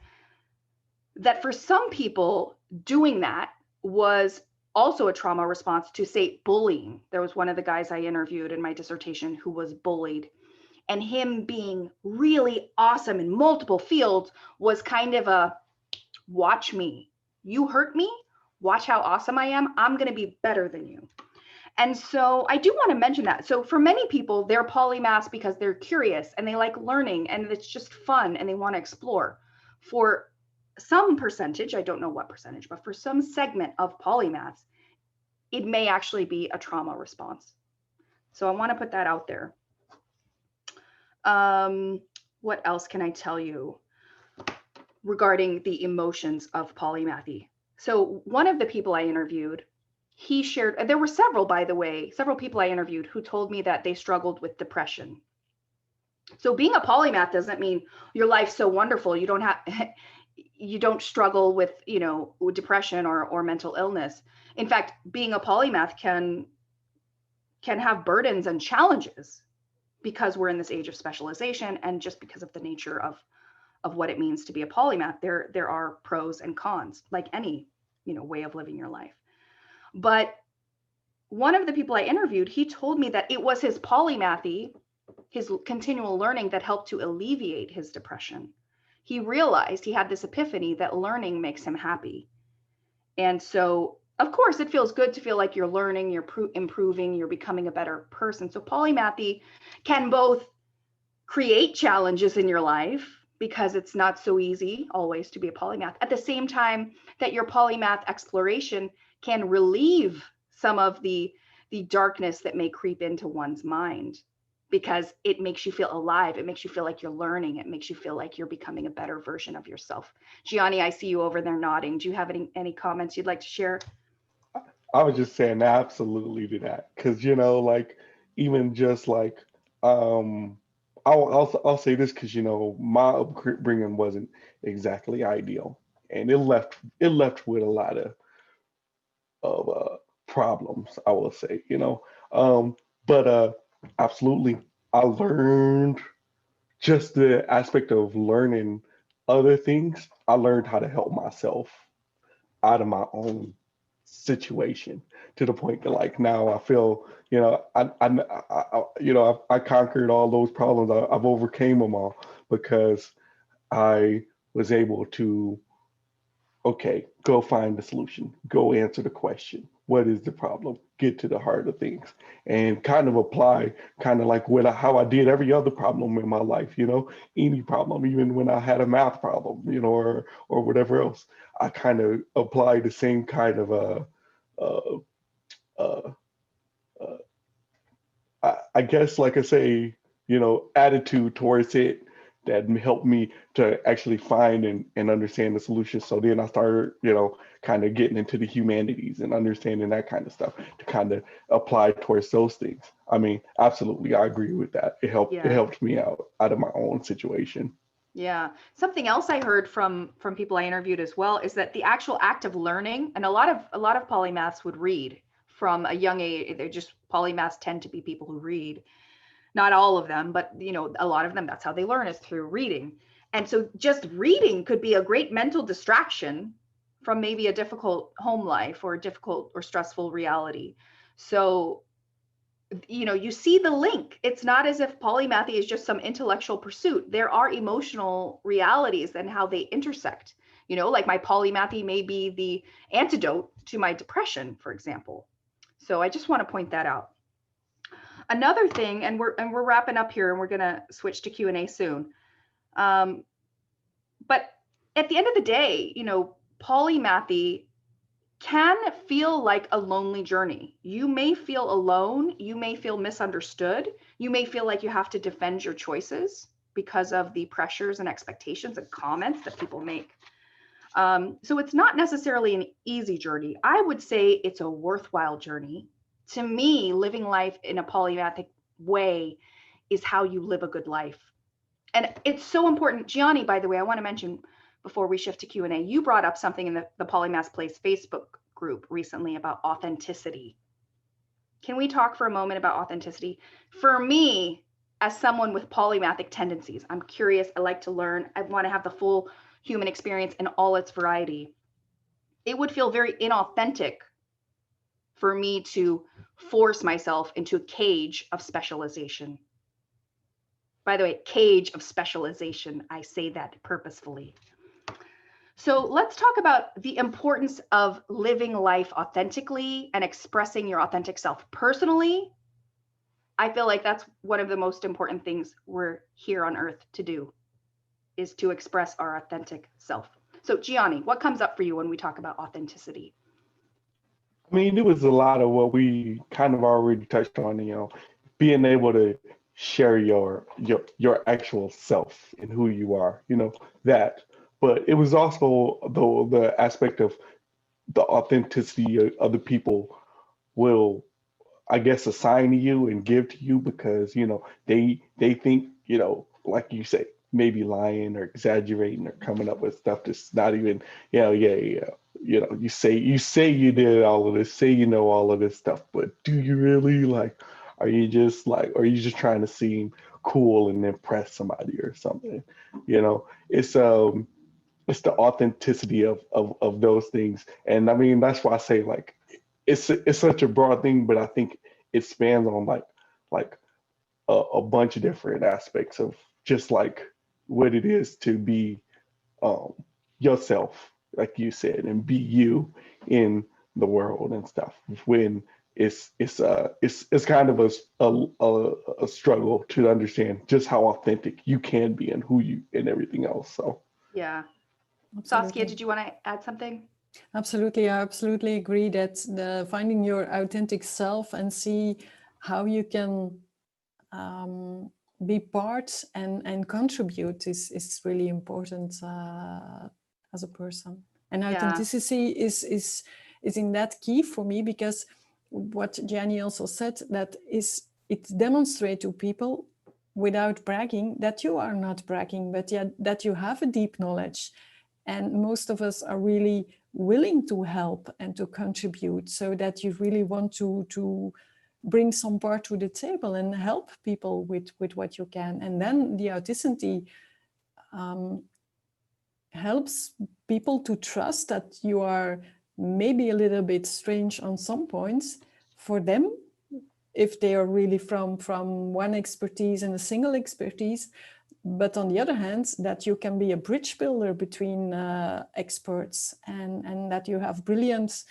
that for some people doing that was also a trauma response to, say, bullying. There was one of the guys I interviewed in my dissertation who was bullied, and him being really awesome in multiple fields was kind of a, watch me, you hurt me, watch how awesome I am, I'm going to be better than you. And so I do want to mention that. So for many people, they're polymaths because they're curious and they like learning and it's just fun and they want to explore. For some percentage, I don't know what percentage, but for some segment of polymaths, it may actually be a trauma response. So I want to put that out there. What else can I tell you regarding the emotions of polymathy? So one of the people I interviewed, he shared, there were several, by the way, several people I interviewed who told me that they struggled with depression. So being a polymath doesn't mean your life's so wonderful you don't have you don't struggle with, you know, depression or mental illness. In fact, being a polymath can have burdens and challenges because we're in this age of specialization, and just because of the nature of what it means to be a polymath, there are pros and cons, like any, you know, way of living your life. But one of the people I interviewed, he told me that it was his polymathy, his continual learning, that helped to alleviate his depression. He realized, he had this epiphany that learning makes him happy. And so, of course, it feels good to feel like you're learning, you're improving, you're becoming a better person. So polymathy can both create challenges in your life, because it's not so easy always to be a polymath, at the same time that your polymath exploration can relieve some of the darkness that may creep into one's mind, because it makes you feel alive. It makes you feel like you're learning. It makes you feel like you're becoming a better version of yourself. Geoni, I see you over there nodding. Do you have any comments you'd like to share? I was just saying absolutely to that, because you know, like, even just like, I'll say this, because you know, my upbringing wasn't exactly ideal, and it left with a lot of problems, I will say, you know. But absolutely, I learned just the aspect of learning other things. I learned how to help myself out of my own situation, to the point that, like, now I feel, you know, I conquered all those problems. I've overcame them all because I was able to, okay, go find the solution, go answer the question. What is the problem? Get to the heart of things, and kind of apply, kind of like how I did every other problem in my life, you know, any problem, even when I had a math problem, you know, or whatever else, I kind of applied the same kind of uh, uh, I guess, like I say, you know, attitude towards it that helped me to actually find and understand the solution. So then I started, you know, kind of getting into the humanities and understanding that kind of stuff to kind of apply towards those things. I mean, absolutely, I agree with that. It helped me out of my own situation. Yeah. Something else I heard from people I interviewed as well is that the actual act of learning, and a lot of polymaths would read from a young age. They're just, polymaths tend to be people who read. Not all of them, but you know, a lot of them, that's how they learn, is through reading. And so just reading could be a great mental distraction from maybe a difficult home life or a difficult or stressful reality. So, you know, you see the link. It's not as if polymathy is just some intellectual pursuit. There are emotional realities and how they intersect. You know, like my polymathy may be the antidote to my depression, for example. So I just want to point that out. Another thing, and we're wrapping up here, and we're gonna switch to Q&A soon. But at the end of the day, you know, polymathy can feel like a lonely journey. You may feel alone. You may feel misunderstood. You may feel like you have to defend your choices because of the pressures and expectations and comments that people make. So it's not necessarily an easy journey. I would say it's a worthwhile journey. To me, living life in a polymathic way is how you live a good life. And it's so important. Geoni, by the way, I want to mention before we shift to Q&A, you brought up something in the Polymath Place Facebook group recently about authenticity. Can we talk for a moment about authenticity? For me, as someone with polymathic tendencies. I'm curious, I like to learn, I want to have the full human experience in all its variety. It would feel very inauthentic for me to force myself into a cage of specialization. By the way, cage of specialization, I say that purposefully. So let's talk about the importance of living life authentically and expressing your authentic self. Personally, I feel like that's one of the most important things we're here on earth to do, is to express our authentic self. So Geoni, what comes up for you when we talk about authenticity? I mean, it was a lot of what we kind of already touched on, being able to share your actual self and who you are, that. But it was also the aspect of the authenticity other people will, I guess, assign to you and give to you because, they think, like you say, maybe lying or exaggerating or coming up with stuff that's not even, yeah. You say you did all of this, say you know all of this stuff, but do you really? Like, are you just trying to seem cool and impress somebody or something? It's the authenticity of those things. And I mean, that's why I say, like, it's such a broad thing, but I think it spans on like a bunch of different aspects of just like what it is to be um, yourself, like you said, and be you in the world and stuff. When it's kind of a struggle to understand just how authentic you can be and who you and everything else. So Yeah. Absolutely. Saskia, did you want to add something? Absolutely, I absolutely agree that finding your authentic self and see how you can be part and contribute is really important as a person. And Yeah. authenticity is in that key for me, because what Jenny also said, that is, it demonstrates to people without bragging that you are not bragging, but yet that you have a deep knowledge. And most of us are really willing to help and to contribute, so that you really want to bring some part to the table and help people with what you can. And then the authenticity helps people to trust that you are maybe a little bit strange on some points for them, if they are really from one expertise and a single expertise. But on the other hand, that you can be a bridge builder between experts, and that you have brilliant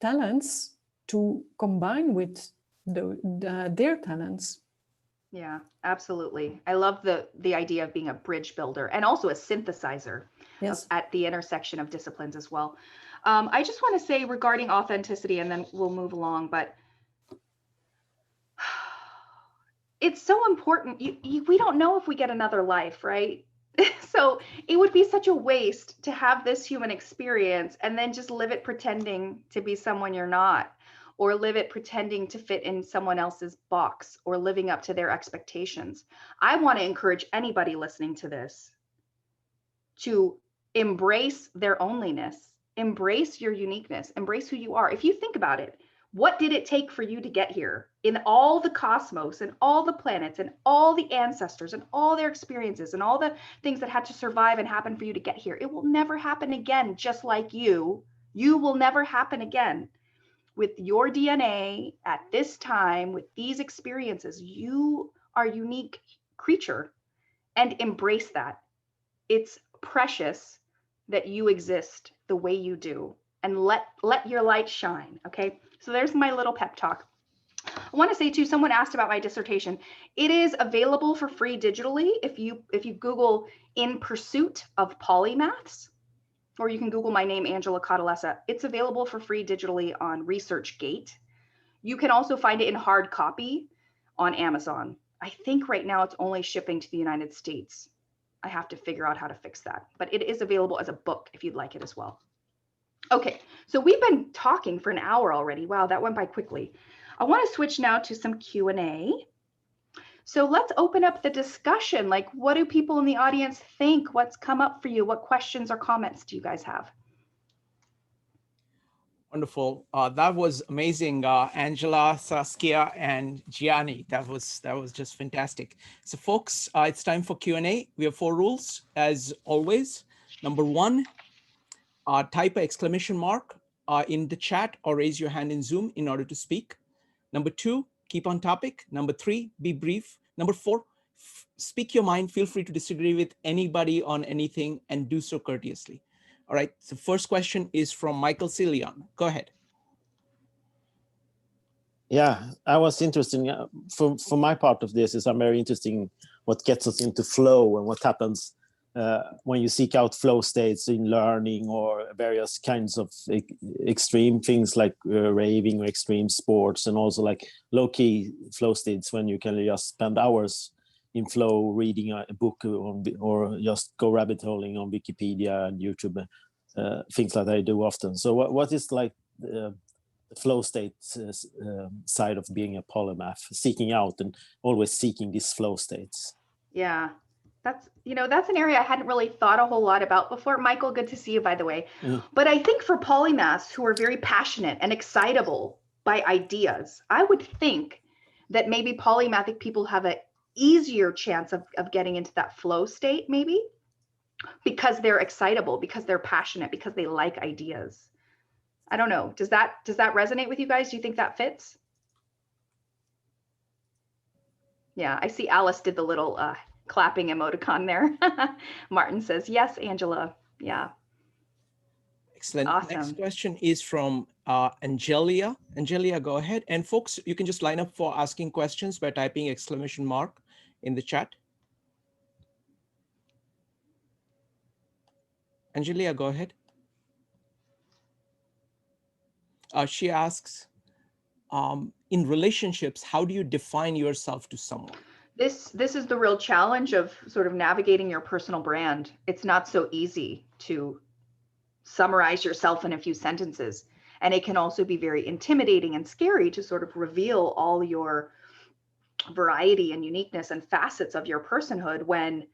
talents to combine with their talents. Yeah, absolutely. I love the idea of being a bridge builder and also a synthesizer. Yes. At the intersection of disciplines as well. I just want to say regarding authenticity, and then we'll move along, but it's so important. We don't know if we get another life, right? So it would be such a waste to have this human experience and then just live it pretending to be someone you're not, or live it pretending to fit in someone else's box, or living up to their expectations. I want to encourage anybody listening to this to embrace their onlyness, embrace your uniqueness, embrace who you are. If you think about it, what did it take for you to get here in all the cosmos and all the planets and all the ancestors and all their experiences and all the things that had to survive and happen for you to get here? It will never happen again, just like you. You will never happen again. With your DNA at this time, with these experiences, you are a unique creature, and embrace that. It's precious that you exist the way you do, and let your light shine. Okay, so there's my little pep talk. I want to say too, someone asked about my dissertation. It is available for free digitally if you Google In Pursuit of Polymaths, or you can Google my name, Angela Cotellessa. It's available for free digitally on ResearchGate. You can also find it in hard copy on Amazon. I think right now it's only shipping to the United States. I have to figure out how to fix that, but it is available as a book if you'd like it as well. Okay, so we've been talking for an hour already. Wow, that went by quickly. I want to switch now to some Q&A. So let's open up the discussion. Like, what do people in the audience think? What's come up for you? What questions or comments do you guys have? Wonderful. That was amazing, Angela, Saskia, and Geoni. That was just fantastic. So, folks, it's time for Q&A. We have 4 rules, as always. Number 1, type an exclamation mark in the chat or raise your hand in Zoom in order to speak. Number 2, keep on topic. Number 3, be brief. Number 4, speak your mind. Feel free to disagree with anybody on anything and do so courteously. All right, so first question is from Michael Cilion. Go ahead. Yeah, I was interested for my part of this is I'm very interested in what gets us into flow and what happens when you seek out flow states in learning or various kinds of extreme things like raving or extreme sports, and also like low-key flow states when you can just spend hours in flow reading a book or just go rabbit holing on Wikipedia and YouTube, things like I do often. So what is like the flow state side of being a polymath, seeking out and always seeking these flow states? Yeah, that's an area I hadn't really thought a whole lot about before. Michael, good to see you, by the way. But I think for polymaths who are very passionate and excitable by ideas, I would think that maybe polymathic people have an easier chance of getting into that flow state, maybe because they're excitable, because they're passionate, because they like ideas. I don't know. Does that resonate with you guys? Do you think that fits? Yeah, I see Alice did the little clapping emoticon there. Martin says, yes, Angela. Yeah. Excellent. Awesome. Next question is from Angelia. Angelia, go ahead. And folks, you can just line up for asking questions by typing exclamation mark in the chat. Angelia, go ahead. She asks, in relationships, how do you define yourself to someone? This is the real challenge of sort of navigating your personal brand. It's not so easy to summarize yourself in a few sentences. And it can also be very intimidating and scary to sort of reveal all your variety and uniqueness and facets of your personhood when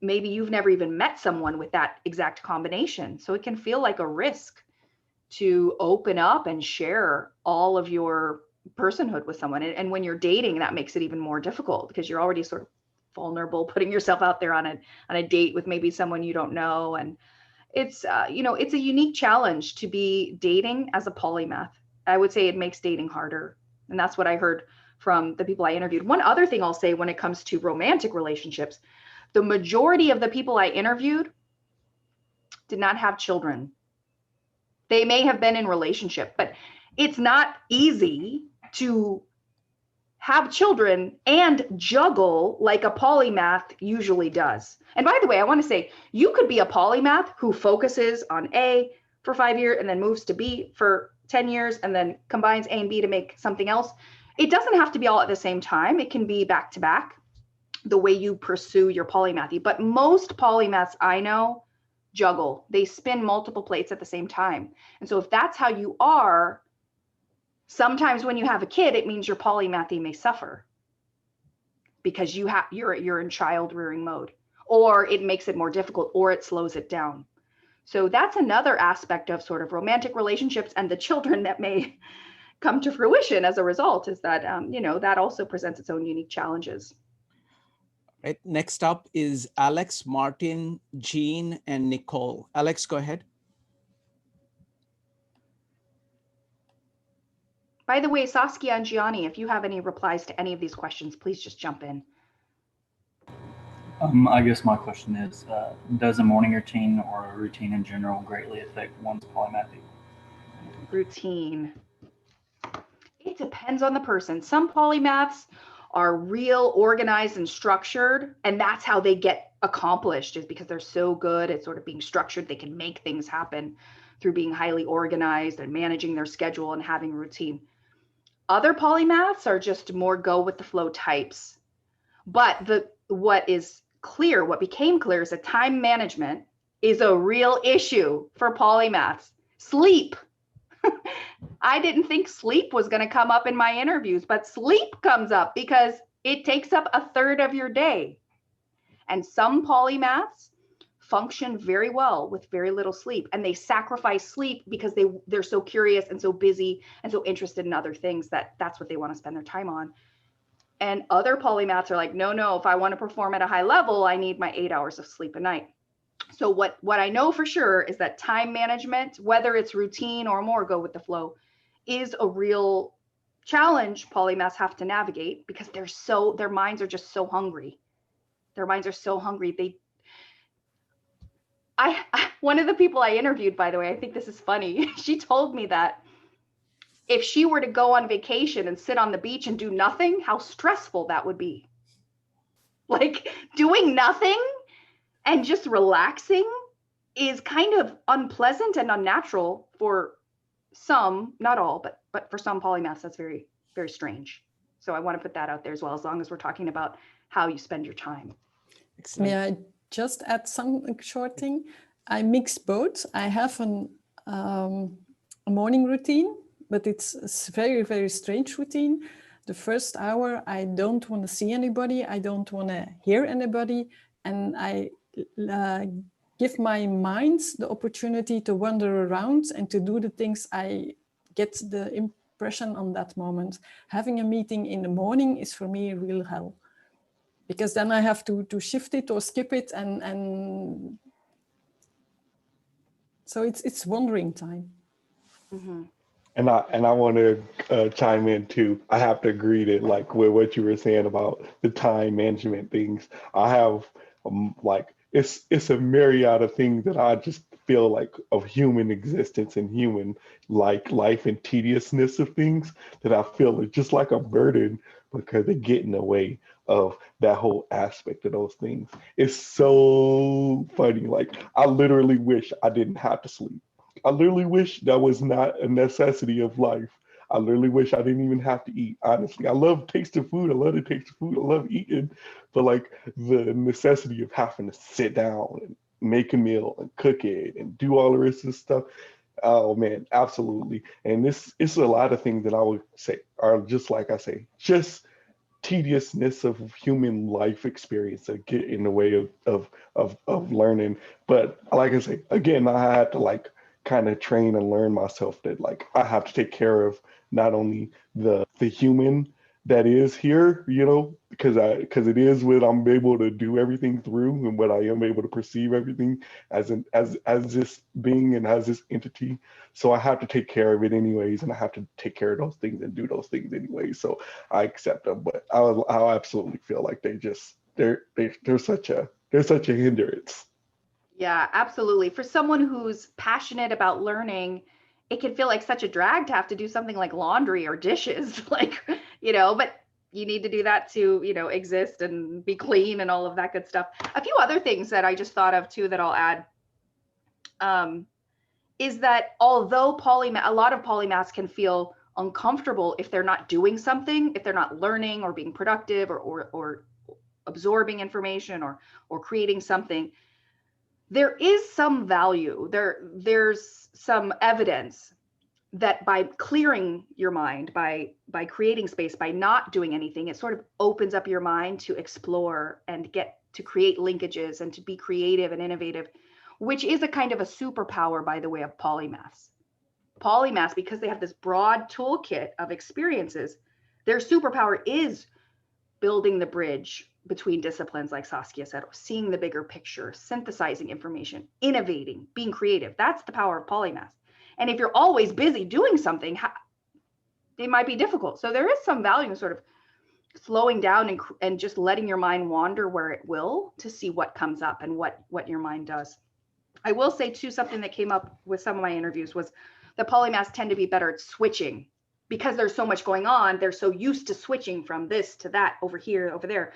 maybe you've never even met someone with that exact combination. So it can feel like a risk to open up and share all of your personhood with someone. And when you're dating, that makes it even more difficult because you're already sort of vulnerable, putting yourself out there on a date with maybe someone you don't know. And it's it's a unique challenge to be dating as a polymath. I would say it makes dating harder. And that's what I heard from the people I interviewed. One other thing I'll say when it comes to romantic relationships, the majority of the people I interviewed did not have children. They may have been in relationship, but it's not easy to have children and juggle like a polymath usually does. And by the way, I want to say you could be a polymath who focuses on A for 5 years and then moves to B for 10 years and then combines A and B to make something else. It doesn't have to be all at the same time. It can be back to back, the way you pursue your polymathy. But most polymaths I know juggle. They spin multiple plates at the same time. And so if that's how you are, sometimes when you have a kid, it means your polymathy may suffer because you're in child rearing mode, or it makes it more difficult, or it slows it down. So that's another aspect of sort of romantic relationships and the children that may come to fruition as a result, is that that also presents its own unique challenges. Right. Next up is Alex, Martin, Jean, and Nicole. Alex, go ahead. By the way, Saskia and Geoni, if you have any replies to any of these questions, please just jump in. I guess my question is, does a morning routine or a routine in general greatly affect one's polymathy? Routine. It depends on the person. Some polymaths are real organized and structured, and that's how they get accomplished, is because they're so good at sort of being structured. They can make things happen through being highly organized and managing their schedule and having routine. Other polymaths are just more go with the flow types. But what became clear is that time management is a real issue for polymaths. Sleep. I didn't think sleep was going to come up in my interviews, but sleep comes up because it takes up a third of your day. And some polymaths function very well with very little sleep, and they sacrifice sleep because they're so curious and so busy and so interested in other things that's what they want to spend their time on. And other polymaths are like, no, if I want to perform at a high level, I need my 8 hours of sleep a night. So what I know for sure is that time management, whether it's routine or more go with the flow, is a real challenge polymaths have to navigate, because their minds are just so hungry. Their minds are so hungry. One of the people I interviewed, by the way, I think this is funny. She told me that if she were to go on vacation and sit on the beach and do nothing, how stressful that would be. Like, doing nothing and just relaxing is kind of unpleasant and unnatural for some, not all, but for some polymaths, that's very, very strange. So I want to put that out there as well, as long as we're talking about how you spend your time. Excellent. May I just add some short thing? I mix both. I have a morning routine, but it's a very, very strange routine. The first hour, I don't want to see anybody. I don't want to hear anybody. And I give my mind the opportunity to wander around and to do the things I get the impression on that moment. Having a meeting in the morning is for me real hell, because then I have to shift it or skip it, and so it's wandering time. Mm-hmm. And I want to chime in too. I have to agree that, like, with what you were saying about the time management things, I have like it's a myriad of things that I just feel like of human existence and human like life and tediousness of things that I feel is just like a burden, because they get in the way of that whole aspect of those things. It's so funny. Like, I literally wish I didn't have to sleep. I literally wish that was not a necessity of life. I literally wish I didn't even have to eat. Honestly, I love tasting food. I love the taste of food. I love eating, but like the necessity of having to sit down and make a meal and cook it and do all the rest of the stuff. Oh man, absolutely. And it's a lot of things that I would say are just like I say, just tediousness of human life experience that get in the way of learning. But like I say, again, I had to like kind of train and learn myself that like I have to take care of not only the human that is here, you know, because it is what I'm able to do everything through and what I am able to perceive everything as this being and as this entity. So I have to take care of it anyways, and I have to take care of those things and do those things anyways. So I accept them, but I absolutely feel like they're such a hindrance. Yeah, absolutely. For someone who's passionate about learning, it can feel like such a drag to have to do something like laundry or dishes, like, but you need to do that to, exist and be clean and all of that good stuff. A few other things that I just thought of too that I'll add is that although a lot of polymaths can feel uncomfortable if they're not doing something, if they're not learning or being productive or absorbing information or creating something, there is some value. There's some evidence that by clearing your mind, by creating space, by not doing anything, it sort of opens up your mind to explore and get to create linkages and to be creative and innovative, which is a kind of a superpower, by the way, of polymaths. Polymaths, because they have this broad toolkit of experiences, their superpower is building the bridge between disciplines, like Saskia said, seeing the bigger picture, synthesizing information, innovating, being creative. That's the power of polymaths. And if you're always busy doing something, it might be difficult. So there is some value in sort of slowing down and just letting your mind wander where it will, to see what comes up and what your mind does. I will say too, something that came up with some of my interviews was that polymaths tend to be better at switching, because there's so much going on. They're so used to switching from this to that, over here, over there.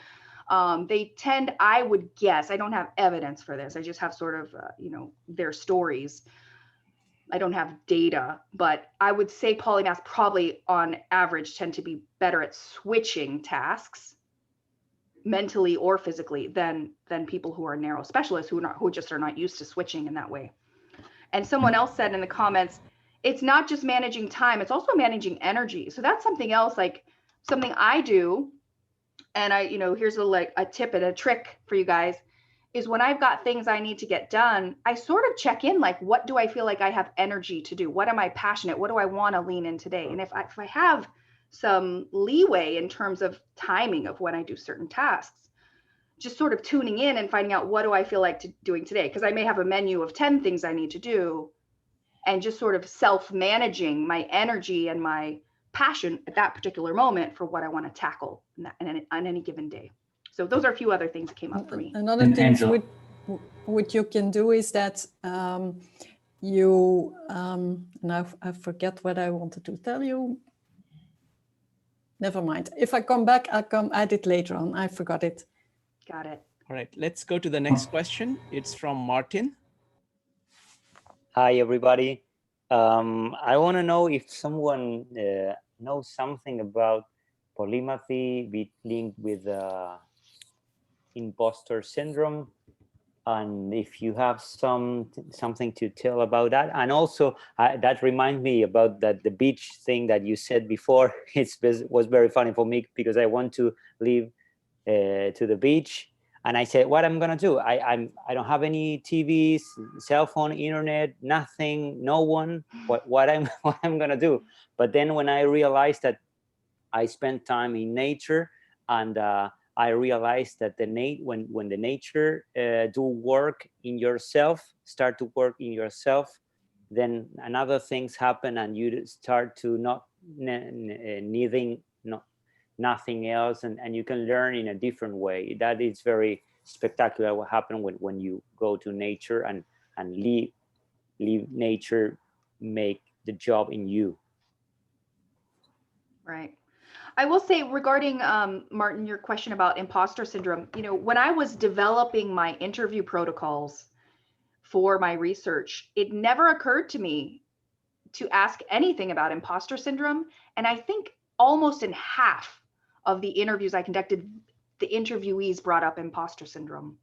They tend, I would guess, I don't have evidence for this, I just have sort of, their stories. I don't have data, but I would say polymaths probably on average tend to be better at switching tasks mentally or physically than people who are narrow specialists who just are not used to switching in that way. And someone else said in the comments, it's not just managing time, it's also managing energy. So that's something else, like something I do. And here's a tip and a trick for you guys, is when I've got things I need to get done, I sort of check in, like, what do I feel like I have energy to do? What am I passionate? What do I want to lean in today? And if I have some leeway in terms of timing of when I do certain tasks, just sort of tuning in and finding out, what do I feel like doing today? Because I may have a menu of 10 things I need to do, and just sort of self-managing my energy and my passion at that particular moment for what I want to tackle on any given day. So those are a few other things that came up for me. Another And thing Angela. what you can do is that you, now I forget what I wanted to tell you. Never mind. If I come back, I'll come add it later on. I forgot it. Got it. All right, let's go to the next question. It's from Martin. Hi, everybody. I want to know if someone knows something about polymathy be linked with imposter syndrome, and if you have something to tell about that. And also, that reminds me about the beach thing that you said before. It was very funny for me because I want to leave to the beach. And I said, what I'm gonna do? I don't have any TVs, cell phone, internet, nothing, no one. What I'm gonna do? But then when I realized that I spent time in nature, and I realized that when the nature do work in yourself, start to work in yourself, then another things happen, and you start to not needing nothing else, and you can learn in a different way. That is very spectacular what happened when you go to nature and leave nature make the job in you. Right. I will say, regarding Martin, your question about imposter syndrome, you know, when I was developing my interview protocols for my research, it never occurred to me to ask anything about imposter syndrome. And I think almost in half of the interviews I conducted, the interviewees brought up imposter syndrome.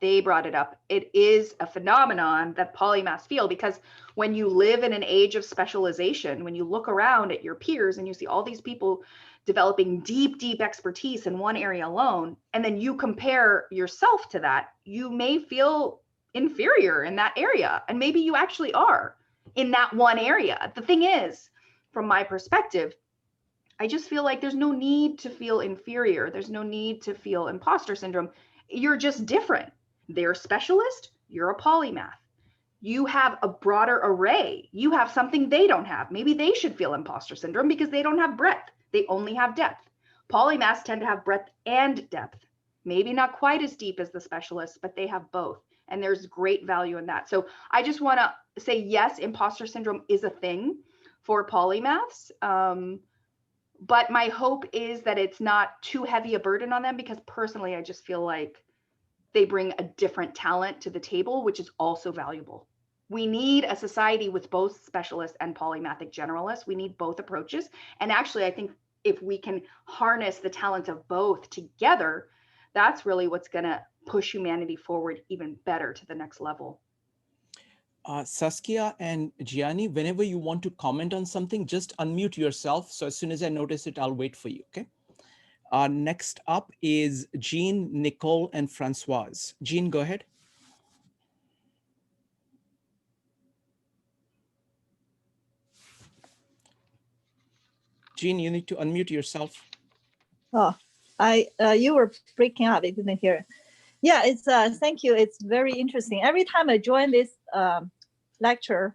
They brought it up. It is a phenomenon that polymaths feel, because when you live in an age of specialization, when you look around at your peers and you see all these people developing deep expertise in one area alone, and then you compare yourself to that, you may feel inferior in that area. And maybe you actually are in that one area. The thing is, from my perspective, I just feel like there's no need to feel inferior. There's no need to feel imposter syndrome. You're just different. They're a specialist, you're a polymath. You have a broader array. You have something they don't have. Maybe they should feel imposter syndrome because they don't have breadth. They only have depth. Polymaths tend to have breadth and depth. Maybe not quite as deep as the specialists, but they have both. And there's great value in that. So I just want to say, yes, imposter syndrome is a thing for polymaths. But my hope is that it's not too heavy a burden on them, because personally, I just feel like they bring a different talent to the table, which is also valuable. We need a society with both specialists and polymathic generalists. We need both approaches. And actually, I think if we can harness the talent of both together, that's really what's going to push humanity forward even better to the next level. Saskia and Geoni, whenever you want to comment on something, just unmute yourself. So as soon as I notice it, I'll wait for you, okay? Next up is Jean, Nicole, and Francoise. Jean, go ahead. Jean, you need to unmute yourself. Oh, you were breaking up. I didn't hear. Yeah, it's thank you. It's very interesting. Every time I join this lecture,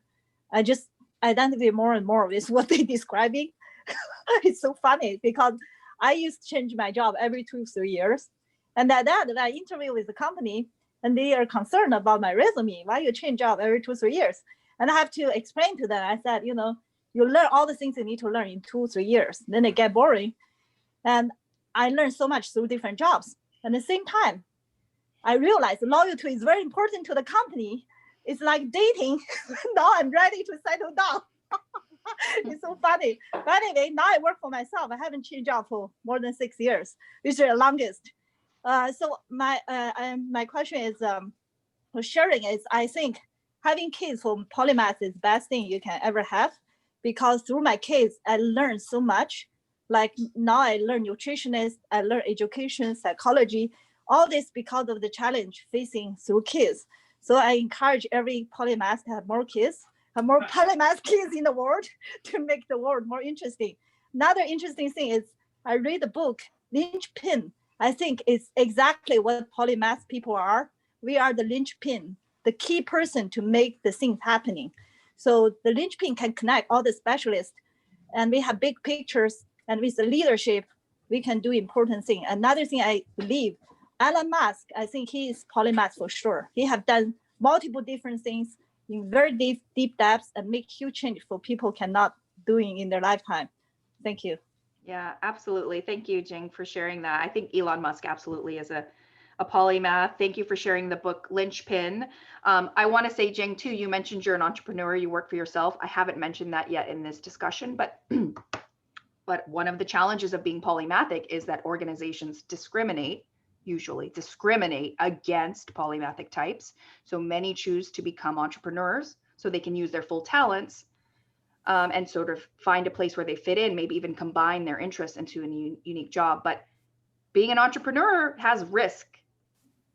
I just identify more and more with what they're describing. It's so funny because I used to change my job every 2-3 years, and that I interview with the company, and they are concerned about my resume. Why you change job every 2-3 years? And I have to explain to them. I said, you know, you learn all the things you need to learn in 2-3 years. Then it get boring, and I learned so much through different jobs. And at the same time, I realized loyalty is very important to the company. It's like dating. Now I'm ready to settle down. It's so funny. But anyway, now I work for myself. I haven't changed job for more than 6 years, which is the longest. So my question is, for sharing is, I think having kids for polymath is the best thing you can ever have, because through my kids, I learned so much. Like now I learn nutritionist, I learn education, psychology, All this because of the challenge facing through kids. So I encourage every polymath to have more kids, have more polymath kids in the world to make the world more interesting. Another interesting thing is I read the book, Linchpin. I think it's exactly what polymath people are. We are the linchpin, the key person to make the things happening. So the linchpin can connect all the specialists, and we have big pictures, and with the leadership, we can do important things. Another thing I believe, Elon Musk, I think he is polymath for sure. He have done multiple different things in very deep depths and make huge change for people cannot doing in their lifetime. Thank you. Yeah, absolutely. Thank you, Jing, for sharing that. I think Elon Musk absolutely is a polymath. Thank you for sharing the book Linchpin. I want to say, Jing, too, you mentioned you're an entrepreneur, you work for yourself. I haven't mentioned that yet in this discussion, but one of the challenges of being polymathic is that organizations usually discriminate against polymathic types. So many choose to become entrepreneurs so they can use their full talents and sort of find a place where they fit in, maybe even combine their interests into a unique job. But being an entrepreneur has risk,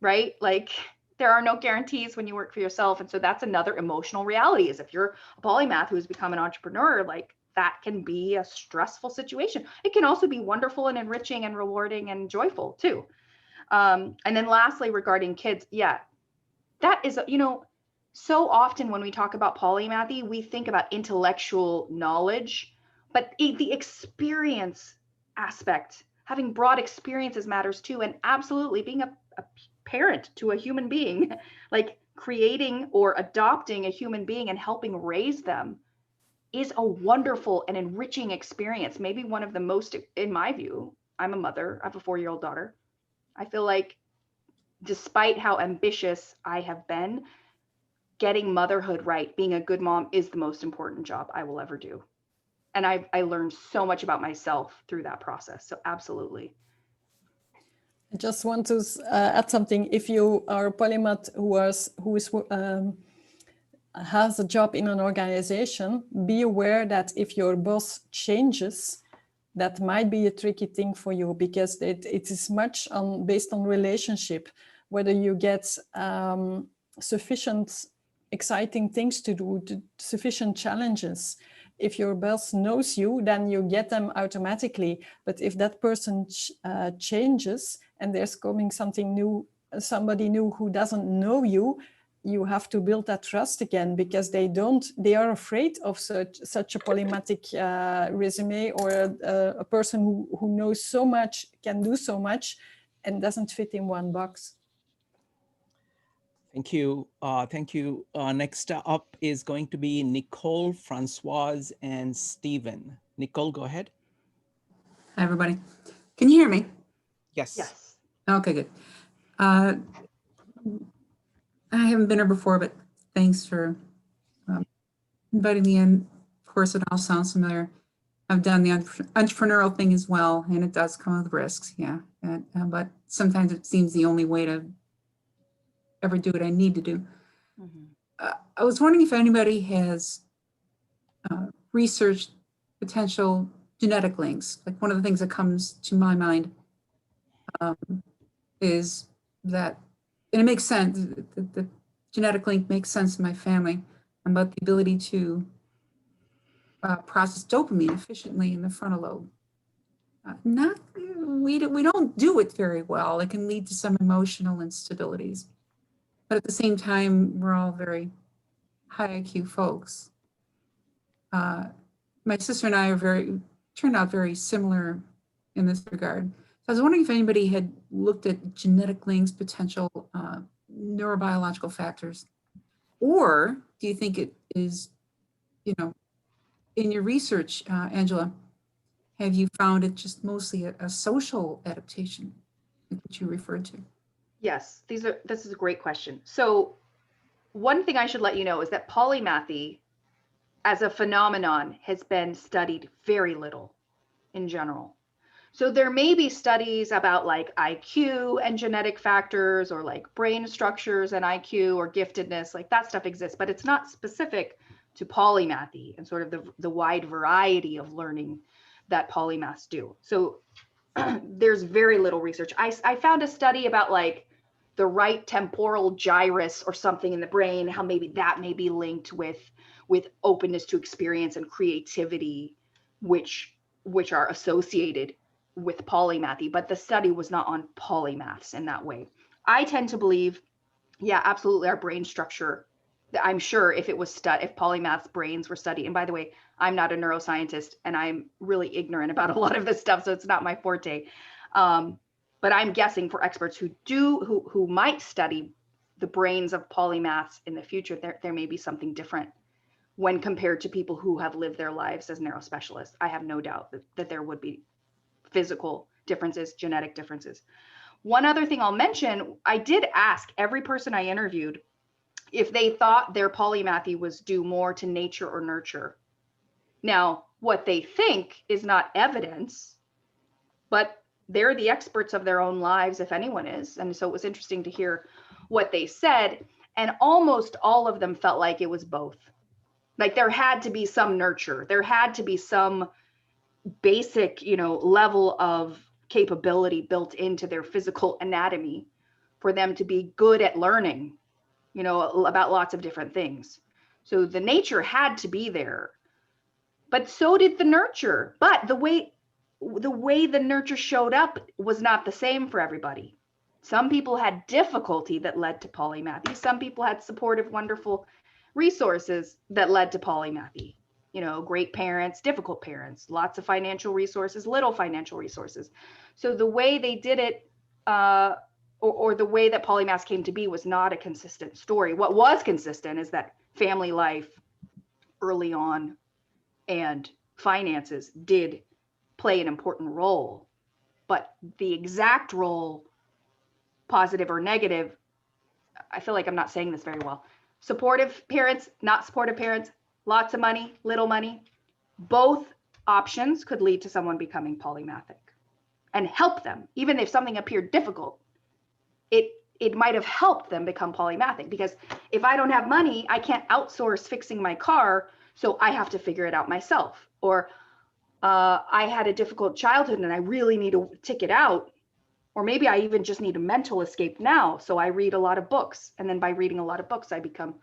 right? Like there are no guarantees when you work for yourself. And so that's another emotional reality, is if you're a polymath who's become an entrepreneur, like that can be a stressful situation. It can also be wonderful and enriching and rewarding and joyful too. And then lastly, regarding kids, yeah, that is, so often when we talk about polymathy, we think about intellectual knowledge, but the experience aspect, having broad experiences matters too. And absolutely being a parent to a human being, like creating or adopting a human being and helping raise them is a wonderful and enriching experience. Maybe one of the most, in my view. I'm a mother, I have a 4-year-old daughter. I feel like despite how ambitious I have been, getting motherhood right, being a good mom is the most important job I will ever do. And I learned so much about myself through that process. So absolutely. I just want to add something. If you are a polymath has a job in an organization, be aware that if your boss changes, that might be a tricky thing for you, because it is much based on relationship, whether you get sufficient exciting things to do, sufficient challenges. If your boss knows you, then you get them automatically. But if that person changes and there's coming something new, somebody new who doesn't know you, you have to build that trust again, because they are afraid of such a polymathic resume, or a person who knows so much, can do so much, and doesn't fit in one box. Thank you. Thank you. Next up is going to be Nicole, Francoise, and Stephen. Nicole, go ahead. Hi, everybody. Can you hear me? Yes. Yes. Okay, good. I haven't been here before, but thanks for inviting me in. Of course, it all sounds familiar. I've done the entrepreneurial thing as well, and it does come with risks, yeah. But sometimes it seems the only way to ever do what I need to do. Mm-hmm. I was wondering if anybody has researched potential genetic links. Like, one of the things that comes to my mind is that, and it makes sense, the genetic link makes sense in my family, about the ability to process dopamine efficiently in the frontal lobe. We don't do it very well. It can lead to some emotional instabilities. But at the same time, we're all very high IQ folks. My sister and I turned out very similar in this regard. So I was wondering if anybody had looked at genetic links, potential neurobiological factors, or do you think it is, in your research, Angela, have you found it just mostly a social adaptation that you referred to? Yes, this is a great question. So one thing I should let you know is that polymathy as a phenomenon has been studied very little in general. So there may be studies about like IQ and genetic factors, or like brain structures and IQ or giftedness, like that stuff exists, but it's not specific to polymathy and sort of the wide variety of learning that polymaths do. So there's very little research. I found a study about like the right temporal gyrus or something in the brain, how maybe that may be linked with openness to experience and creativity, which are associated with polymathy, but the study was not on polymaths in that way. I tend to believe, yeah, absolutely, our brain structure. I'm sure if it was if polymaths brains were studied, and by the way, I'm not a neuroscientist and I'm really ignorant about a lot of this stuff, so it's not my forte. But I'm guessing for experts who might study the brains of polymaths in the future, there may be something different when compared to people who have lived their lives as neurospecialists. I have no doubt that there would be physical differences, genetic differences. One other thing I'll mention, I did ask every person I interviewed if they thought their polymathy was due more to nature or nurture. Now, what they think is not evidence, but they're the experts of their own lives, if anyone is. And so it was interesting to hear what they said. And almost all of them felt like it was both. Like there had to be some nurture. There had to be some basic, level of capability built into their physical anatomy for them to be good at learning, about lots of different things. So the nature had to be there, but so did the nurture. But the way the nurture showed up was not the same for everybody. Some people had difficulty that led to polymathy. Some people had supportive, wonderful resources that led to polymathy. Great parents, difficult parents, lots of financial resources, little financial resources. So the way they did it, or the way that polymaths came to be was not a consistent story. What was consistent is that family life early on and finances did play an important role, but the exact role, positive or negative, I feel like I'm not saying this very well. Supportive parents, not supportive parents, lots of money, little money, both options could lead to someone becoming polymathic and help them. Even if something appeared difficult, it might have helped them become polymathic, because if I don't have money, I can't outsource fixing my car, so I have to figure it out myself. Or I had a difficult childhood and I really need to tick it out. Or maybe I even just need a mental escape now, so I read a lot of books. And then by reading a lot of books, I become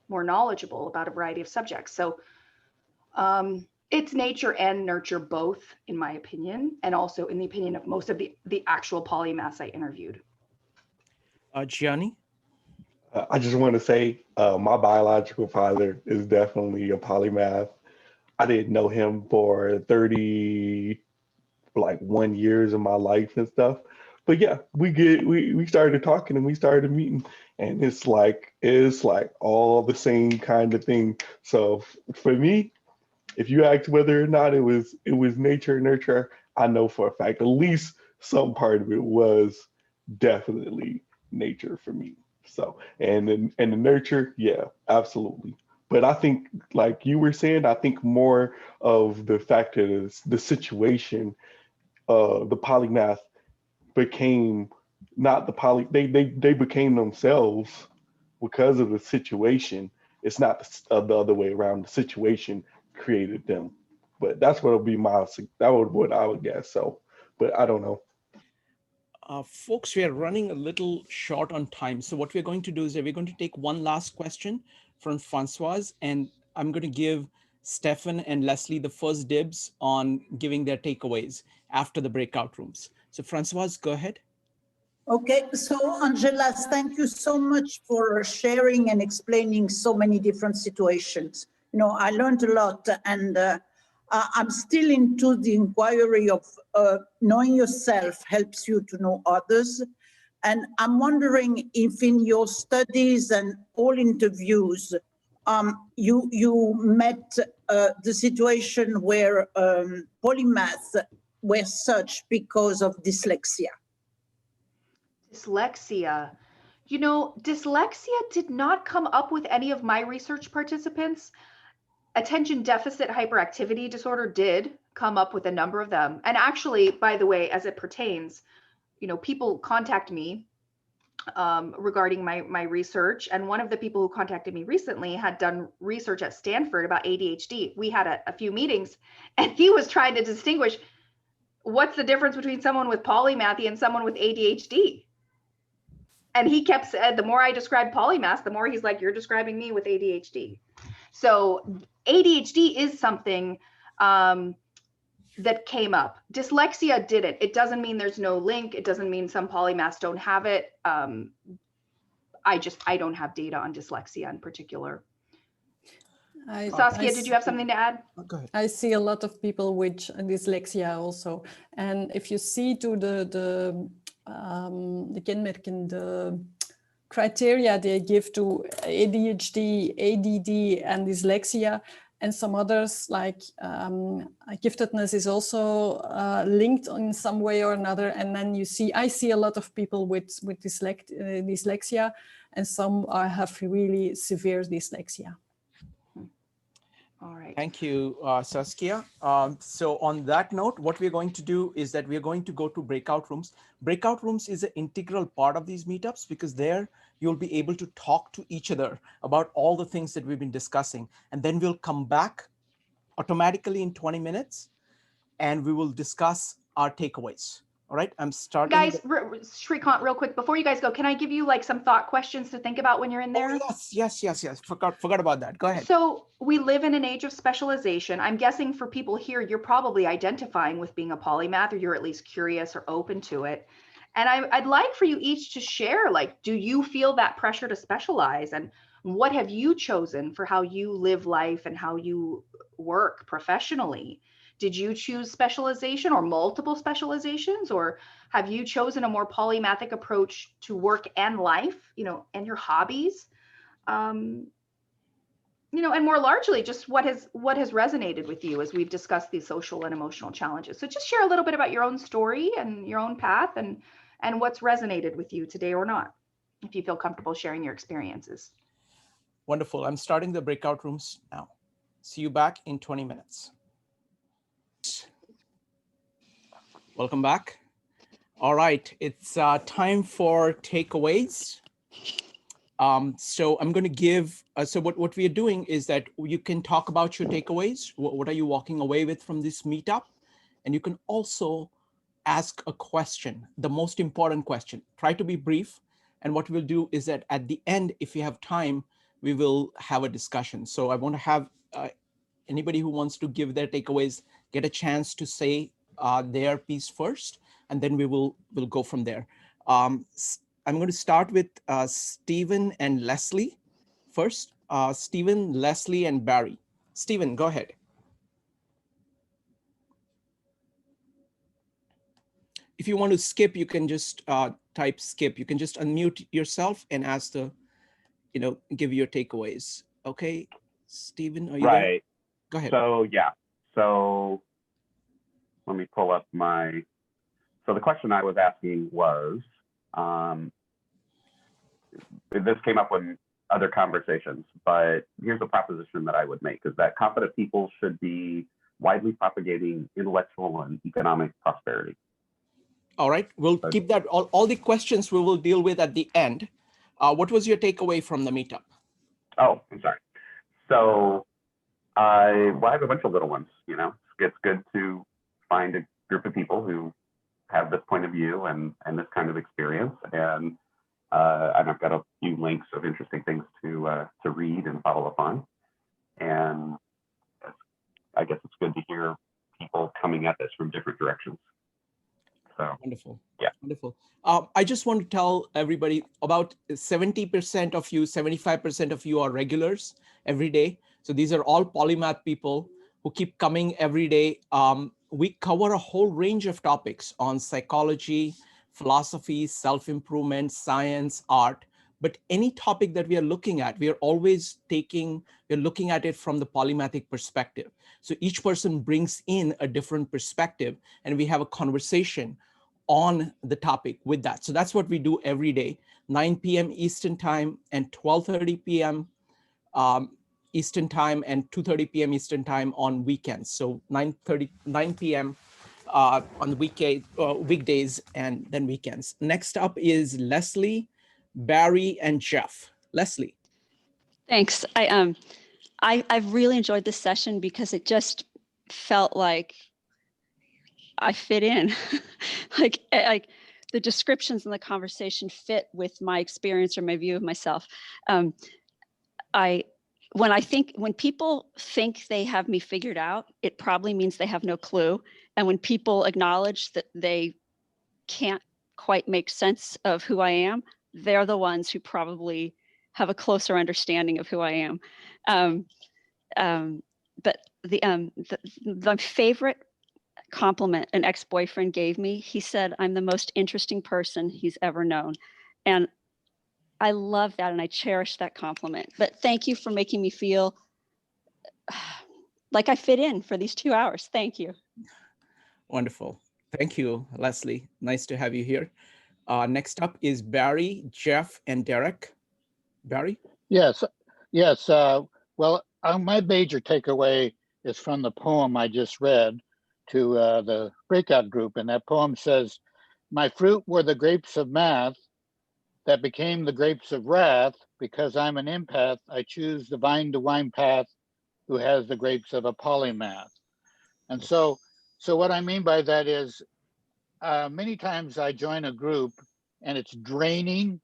more knowledgeable about a variety of subjects. So it's nature and nurture both, in my opinion, and also in the opinion of most of the actual polymaths I interviewed. Geoni? I just want to say my biological father is definitely a polymath. I didn't know him for 31 years of my life and stuff. But yeah, we started talking and we started meeting, and it's like all the same kind of thing. So for me, if you ask whether or not it was nature or nurture, I know for a fact at least some part of it was definitely nature for me. So and the nurture, yeah, absolutely. But I think, like you were saying, I think more of the fact that is the situation, the polymath became not the they became themselves because of the situation. It's not the other way around. The situation created them. But that's what would be what I would guess. So, but I don't know. Folks, we are running a little short on time. So what we're going to do is we're going to take one last question from Francoise, and I'm going to give Stefan and Leslie the first dibs on giving their takeaways after the breakout rooms. So Francoise, go ahead. Okay, so Angela, thank you so much for sharing and explaining so many different situations. I learned a lot, and I'm still into the inquiry of knowing yourself helps you to know others. And I'm wondering if in your studies and all interviews, you met the situation where polymaths were such because of dyslexia. Dyslexia. Dyslexia did not come up with any of my research participants. Attention deficit hyperactivity disorder did come up with a number of them. And actually, by the way, as it pertains, people contact me regarding my research. And one of the people who contacted me recently had done research at Stanford about ADHD. We had a few meetings, and he was trying to distinguish what's the difference between someone with polymathy and someone with ADHD? And he kept saying, the more I describe polymaths, the more he's like, you're describing me with ADHD. So ADHD is something that came up. Dyslexia didn't. It doesn't mean there's no link. It doesn't mean some polymaths don't have it. I don't have data on dyslexia in particular. Saskia, did you have something to add? Go ahead. I see a lot of people with dyslexia also. And if you see to the kenmerken, the criteria they give to ADHD, ADD, and dyslexia, and some others like giftedness is also linked in some way or another. And then I see a lot of people with dyslexia, and some have really severe dyslexia. All right. Thank you, Saskia. So on that note, what we're going to do is that we're going to go to breakout rooms. Breakout rooms is an integral part of these meetups because there you'll be able to talk to each other about all the things that we've been discussing. And then we'll come back automatically in 20 minutes and we will discuss our takeaways. All right, I'm starting. Guys, Shrikant, real quick, before you guys go, can I give you like some thought questions to think about when you're in there? Oh, yes. Forgot about that. Go ahead. So we live in an age of specialization. I'm guessing for people here, you're probably identifying with being a polymath, or you're at least curious or open to it. And I'd like for you each to share, like, do you feel that pressure to specialize? And what have you chosen for how you live life and how you work professionally? Did you choose specialization or multiple specializations, or have you chosen a more polymathic approach to work and life, and your hobbies? And more largely, just what has resonated with you as we've discussed these social and emotional challenges. So just share a little bit about your own story and your own path and what's resonated with you today or not, if you feel comfortable sharing your experiences. Wonderful. I'm starting the breakout rooms now. See you back in 20 minutes. Welcome back. All right, it's time for takeaways. So I'm going to give, so what we are doing is that you can talk about your takeaways. What are you walking away with from this meetup? And you can also ask a question, the most important question. Try to be brief. And what we'll do is that at the end, if you have time, we will have a discussion. So I want to have anybody who wants to give their takeaways get a chance to say their piece first, and then we'll go from there. I'm going to start with Stephen and Leslie first. Stephen, Leslie, and Barry. Stephen, go ahead. If you want to skip, you can just type skip. You can just unmute yourself and ask give your takeaways. Okay, Stephen, are you there? Right. Go ahead. So let me pull up so the question I was asking was, this came up in other conversations, but here's a proposition that I would make, is that confident people should be widely propagating intellectual and economic prosperity. All right, we'll keep that, all the questions we will deal with at the end. What was your takeaway from the meetup? Oh, I'm sorry. So I have a bunch of little ones, it's good to find a group of people who have this point of view and this kind of experience. And I've got a few links of interesting things to read and follow up on. And I guess it's good to hear people coming at this from different directions. So wonderful. Yeah. Wonderful. I just want to tell everybody about 70% of you, 75% of you are regulars every day. So these are all polymath people who keep coming every day. We cover a whole range of topics on psychology, philosophy, self-improvement, science, art. But any topic that we are looking at, we are always we're looking at it from the polymathic perspective. So each person brings in a different perspective and we have a conversation on the topic with that. So that's what we do every day, 9 p.m. Eastern time and 12:30 p.m. Eastern time and 2:30 p.m. Eastern time on weekends. So 9 p.m. On the weekdays and then weekends. Next up is Leslie, Barry, and Jeff. Leslie. Thanks. I've really enjoyed this session because it just felt like I fit in. like the descriptions in the conversation fit with my experience or my view of myself. When people think they have me figured out, it probably means they have no clue. And when people acknowledge that they can't quite make sense of who I am, they're the ones who probably have a closer understanding of who I am. But the favorite compliment an ex-boyfriend gave me, he said, "I'm the most interesting person he's ever known." And I love that, and I cherish that compliment. But thank you for making me feel like I fit in for these 2 hours. Thank you. Wonderful. Thank you, Leslie. Nice to have you here. Next up is Barry, Jeff, and Derek. Barry? Yes. Well, my major takeaway is from the poem I just read to the breakout group. And that poem says, "My fruit were the grapes of math that became the grapes of wrath. Because I'm an empath, I choose the vine to wine path who has the grapes of a polymath." And so what I mean by that is many times I join a group and it's draining.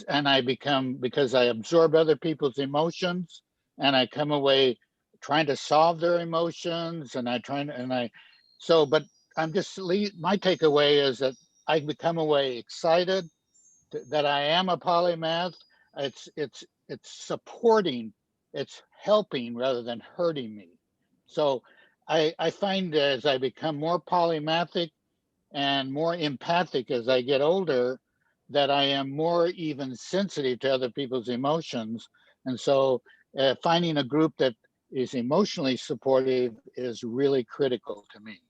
And I become, because I absorb other people's emotions and I come away trying to solve their emotions but I'm just, my takeaway is that I become away excited that I am a polymath. It's supporting, it's helping rather than hurting me. So I find as I become more polymathic and more empathic as I get older, that I am more even sensitive to other people's emotions. And so finding a group that is emotionally supportive is really critical to me.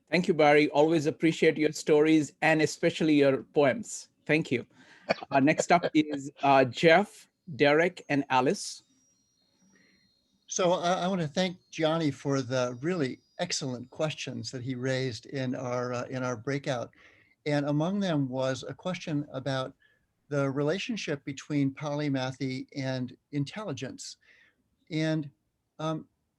Thank you, Barry. Always appreciate your stories and especially your poems. Thank you. Next up is Jeff, Derek, and Alice. So I want to thank Geoni for the really excellent questions that he raised in our breakout. And among them was a question about the relationship between polymathy and intelligence. And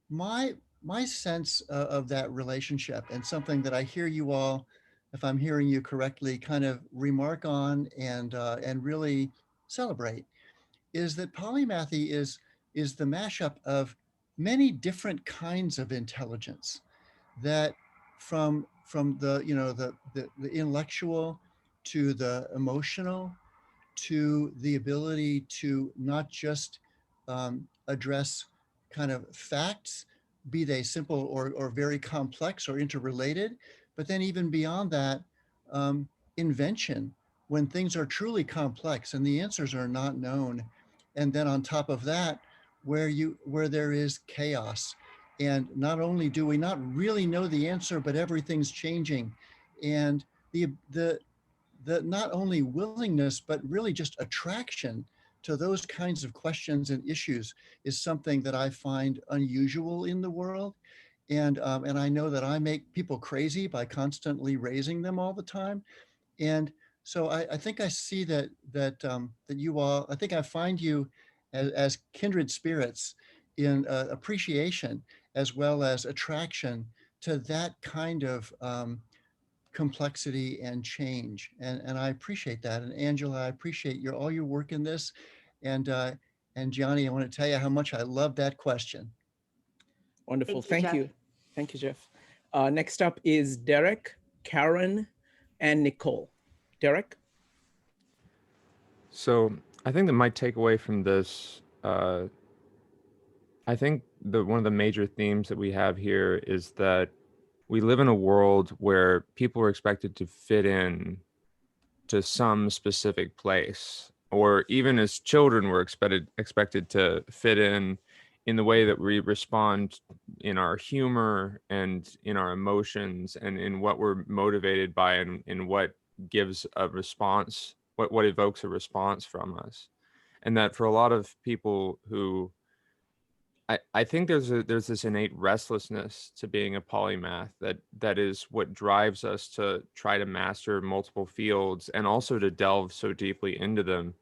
my sense of that relationship, and something that I hear you all, if I'm hearing you correctly, kind of remark on and really celebrate, is that polymathy is the mashup of many different kinds of intelligence, that from the the intellectual to the emotional to the ability to not just address kind of facts, be they simple or very complex or interrelated, but then even beyond that, invention, when things are truly complex and the answers are not known. And then on top of that, where there is chaos. And not only do we not really know the answer, but everything's changing. And the not only willingness, but really just attraction to those kinds of questions and issues is something that I find unusual in the world. And I know that I make people crazy by constantly raising them all the time. And so I think I see that you all, I think I find you as kindred spirits in appreciation as well as attraction to that kind of complexity and change. And I appreciate that. And Angela, I appreciate all your work in this. And Geoni, I want to tell you how much I love that question. Wonderful. Thank you. Thank you, Jeff. Next up is Derek, Karen, and Nicole. Derek? So I think that my takeaway from this, I think one of the major themes that we have here is that we live in a world where people are expected to fit in to some specific place, or even as children, we're expected to fit in the way that we respond in our humor and in our emotions and in what we're motivated by and in what gives a response, what evokes a response from us. And that for a lot of people who I think there's this innate restlessness to being a polymath that is what drives us to try to master multiple fields and also to delve so deeply into them.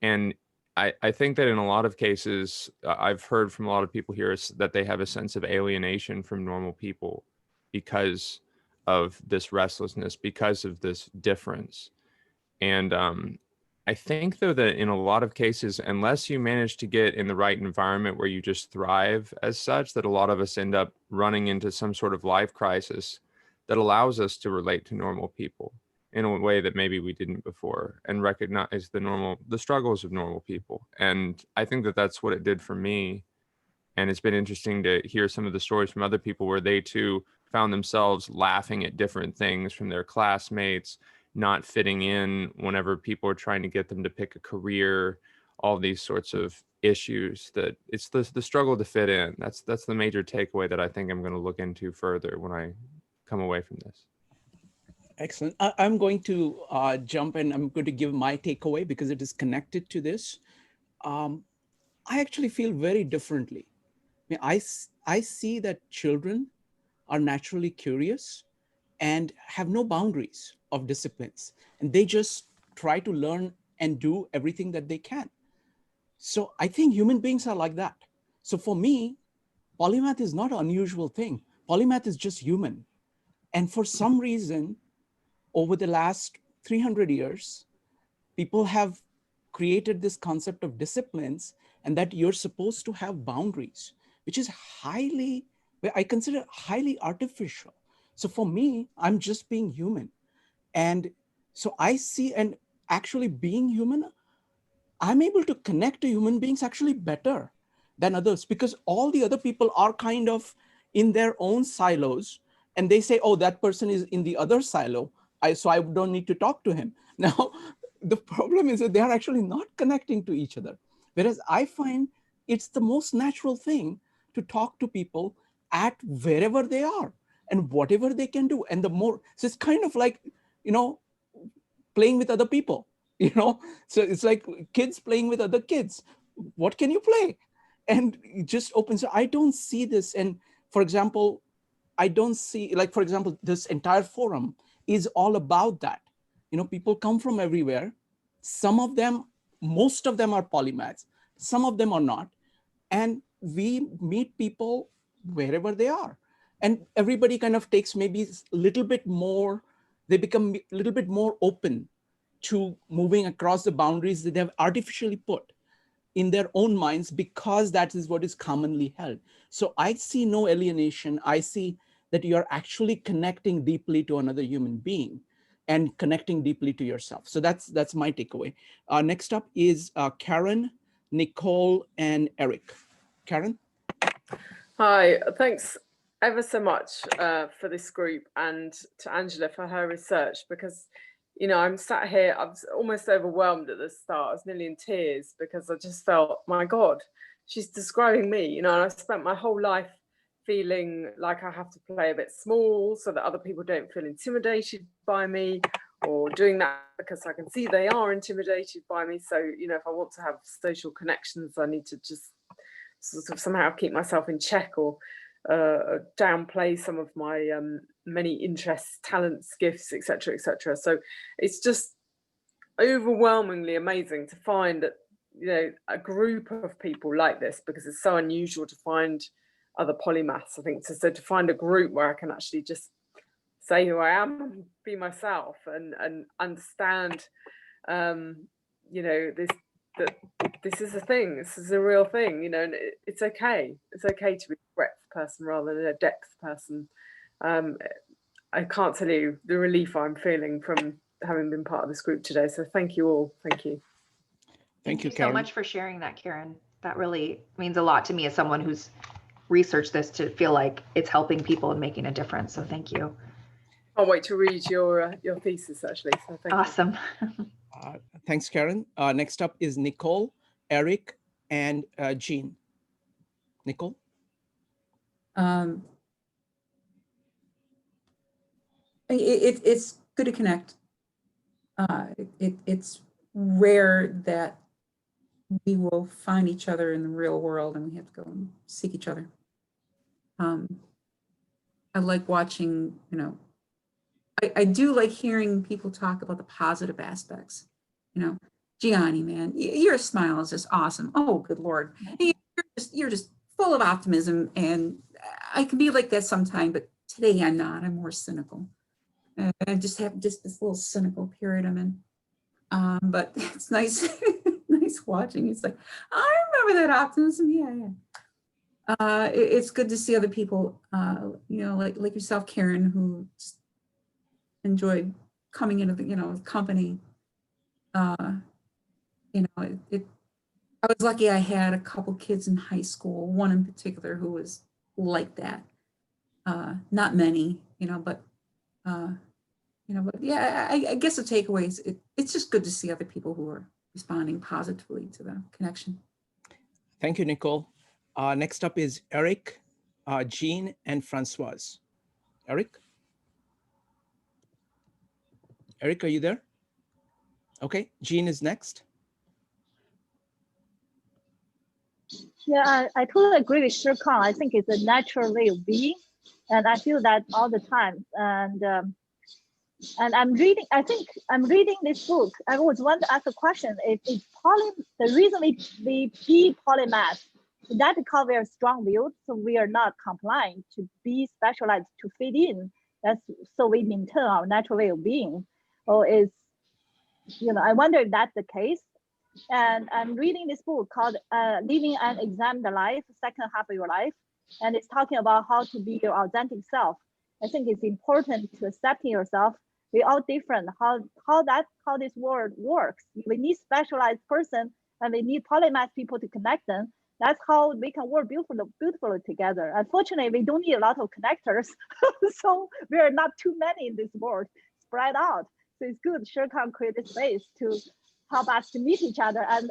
And I think that in a lot of cases, I've heard from a lot of people here that they have a sense of alienation from normal people because of this restlessness because of this difference. And I think, though, that in a lot of cases, unless you manage to get in the right environment where you just thrive as such, that a lot of us end up running into some sort of life crisis that allows us to relate to normal people in a way that maybe we didn't before, and recognize the struggles of normal people. And I think that that's what it did for me. And it's been interesting to hear some of the stories from other people where they too found themselves laughing at different things from their classmates, not fitting in whenever people are trying to get them to pick a career, all these sorts of issues. That it's the struggle to fit in. That's the major takeaway that I think I'm going to look into further when I come away from this. Excellent. I'm going to jump and I'm going to give my takeaway because it is connected to this. I actually feel very differently. I see that children are naturally curious and have no boundaries of disciplines. And they just try to learn and do everything that they can. So I think human beings are like that. So for me, polymath is not an unusual thing. Polymath is just human. And for some reason, over the last 300 years, people have created this concept of disciplines and that you're supposed to have boundaries, which is I consider highly artificial. So for me, I'm just being human. And so I see, and actually being human, I'm able to connect to human beings actually better than others, because all the other people are kind of in their own silos, and they say, oh, that person is in the other silo, so I don't need to talk to him. Now, the problem is that they are actually not connecting to each other. Whereas I find it's the most natural thing to talk to people at wherever they are and whatever they can do. And the more, so it's kind of like, playing with other people, so it's like kids playing with other kids. What can you play? And it just opens. I don't see this. And for example, I don't see, like, for example, this entire forum is all about that. People come from everywhere. Some of them, most of them are polymaths. Some of them are not. And we meet people wherever they are. And everybody kind of takes maybe a little bit more, they become a little bit more open to moving across the boundaries that they have artificially put in their own minds, because that is what is commonly held. So I see no alienation. I see that you are actually connecting deeply to another human being and connecting deeply to yourself. So that's my takeaway. Next up is Karen, Nicole, and Eric. Karen? Hi, thanks ever so much for this group, and to Angela for her research, because I'm sat here, I was almost overwhelmed at the start. I was nearly in tears because I just felt, my God, she's describing me, and I spent my whole life feeling like I have to play a bit small so that other people don't feel intimidated by me, or doing that because I can see they are intimidated by me. So, if I want to have social connections, I need to just sort of somehow keep myself in check, or downplay some of my many interests, talents, gifts, etc., etc. So it's just overwhelmingly amazing to find that a group of people like this, because it's so unusual to find other polymaths. I think so to find a group where I can actually just say who I am and be myself, and understand this is a thing, this is a real thing, and it's okay. It's okay to be a breadth person rather than a depth person. I can't tell you the relief I'm feeling from having been part of this group today. So thank you all. Thank you. Thank you so much for sharing that, Karen. That really means a lot to me as someone who's researched this, to feel like it's helping people and making a difference. So thank you. I'll wait to read your thesis, actually. So thank awesome. you. Thanks, Karen. Next up is Nicole, Eric, and Jean. Nicole? It's good to connect. It's rare that we will find each other in the real world and we have to go and seek each other. I like watching, I do like hearing people talk about the positive aspects. Geoni, man, your smile is just awesome. Oh, good Lord. You're just full of optimism, and I can be like that sometime, but Today I'm not, I'm more cynical. I just have this little cynical period I'm in. But it's nice, nice watching. It's like, I remember that optimism. Yeah. It's good to see other people, you know, like yourself, Karen, who just enjoyed coming into the, company. I was lucky I had a couple kids in high school, one in particular who was like that. Not many, but yeah, I guess the takeaway is it's just good to see other people who are responding positively to the connection. Thank you, Nicole. Next up is Eric, Jean, and Francoise. Eric? Eric, are you there? Okay, Jean is next. Yeah, I totally agree with Shirkan. I think it's a natural way of being, and I feel that all the time. And I'm reading. I think I'm reading this book. I was want to ask a question. If the reason we be polymath, that because we are strong-willed, so we are not compliant to be specialized to fit in. That's so we maintain our natural way of being. Or is, I wonder if that's the case. And I'm reading this book called Living an Examined Life, second half of your life. And it's talking about how to be your authentic self. I think it's important to accepting yourself. We're all different, how this world works. We need specialized person and we need polymath people to connect them. That's how we can work beautifully together. Unfortunately, we don't need a lot of connectors. So we are not too many in this world, spread out. So it's good Shirkan created space to help us to meet each other. And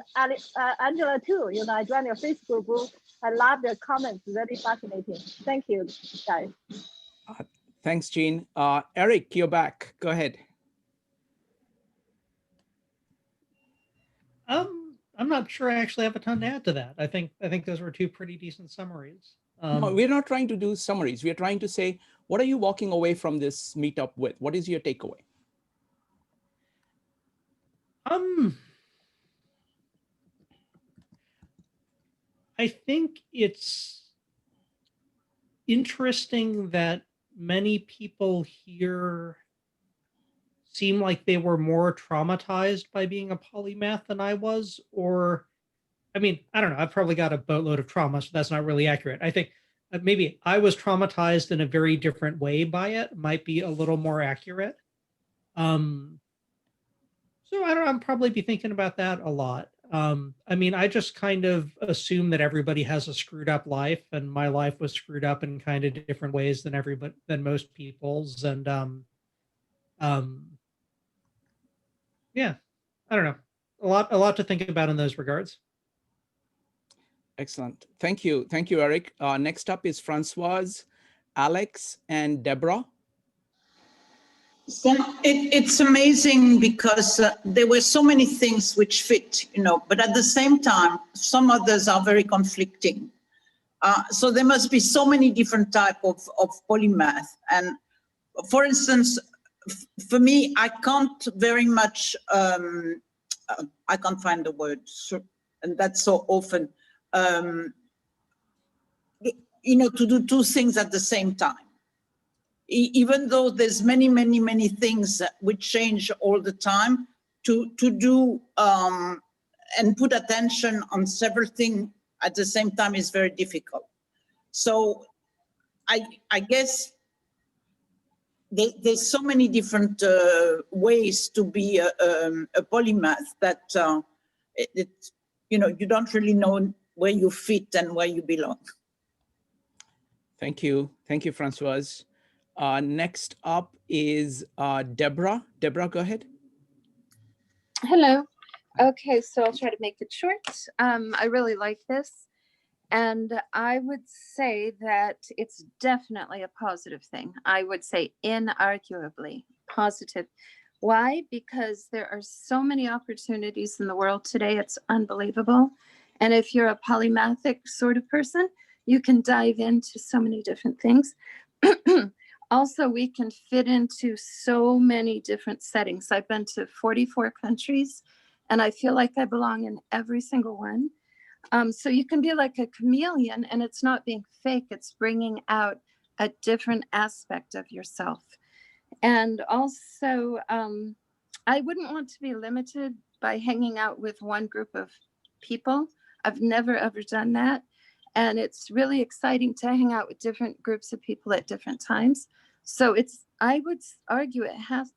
Angela too, I joined your Facebook group. I love the comments, very fascinating. Thank you, guys. Thanks, Jean. Eric, you're back. Go ahead. I'm not sure I actually have a ton to add to that. I think those were two pretty decent summaries. No, we're not trying to do summaries. We're trying to say, what are you walking away from this meetup with? What is your takeaway? I think it's interesting that many people here seem like they were more traumatized by being a polymath than I was, or, I mean, I don't know. I've probably got a boatload of trauma, so that's not really accurate. I think maybe I was traumatized in a very different way by it, might be a little more accurate. So I don't know, I'll probably be thinking about that a lot. I mean, I just kind of assume that everybody has a screwed up life, and my life was screwed up in kind of different ways than most people's. And yeah, I don't know. A lot to think about in those regards. Excellent. Thank you. Thank you, Eric. Next up is Francoise, Alex, and Deborah. So it's amazing because there were so many things which fit, but at the same time, some others are very conflicting. So there must be so many different types of polymath. And for instance, for me, I can't very much, I can't find the word, and that's so often, to do two things at the same time. Even though there's many, many, many things which change all the time, to do and put attention on several things at the same time is very difficult. So I guess there's so many different ways to be a polymath that you don't really know where you fit and where you belong. Thank you. Thank you, Francoise. Next up is Deborah. Deborah, go ahead. Hello. Okay, so I'll try to make it short. I really like this. And I would say that it's definitely a positive thing. I would say inarguably positive. Why? Because there are so many opportunities in the world today. It's unbelievable. And if you're a polymathic sort of person, you can dive into so many different things. Also, we can fit into so many different settings. I've been to 44 countries, and I feel like I belong in every single one. So you can be like a chameleon, and it's not being fake. It's bringing out a different aspect of yourself. And also, I wouldn't want to be limited by hanging out with one group of people. I've never, ever done that. And it's really exciting to hang out with different groups of people at different times. So I would argue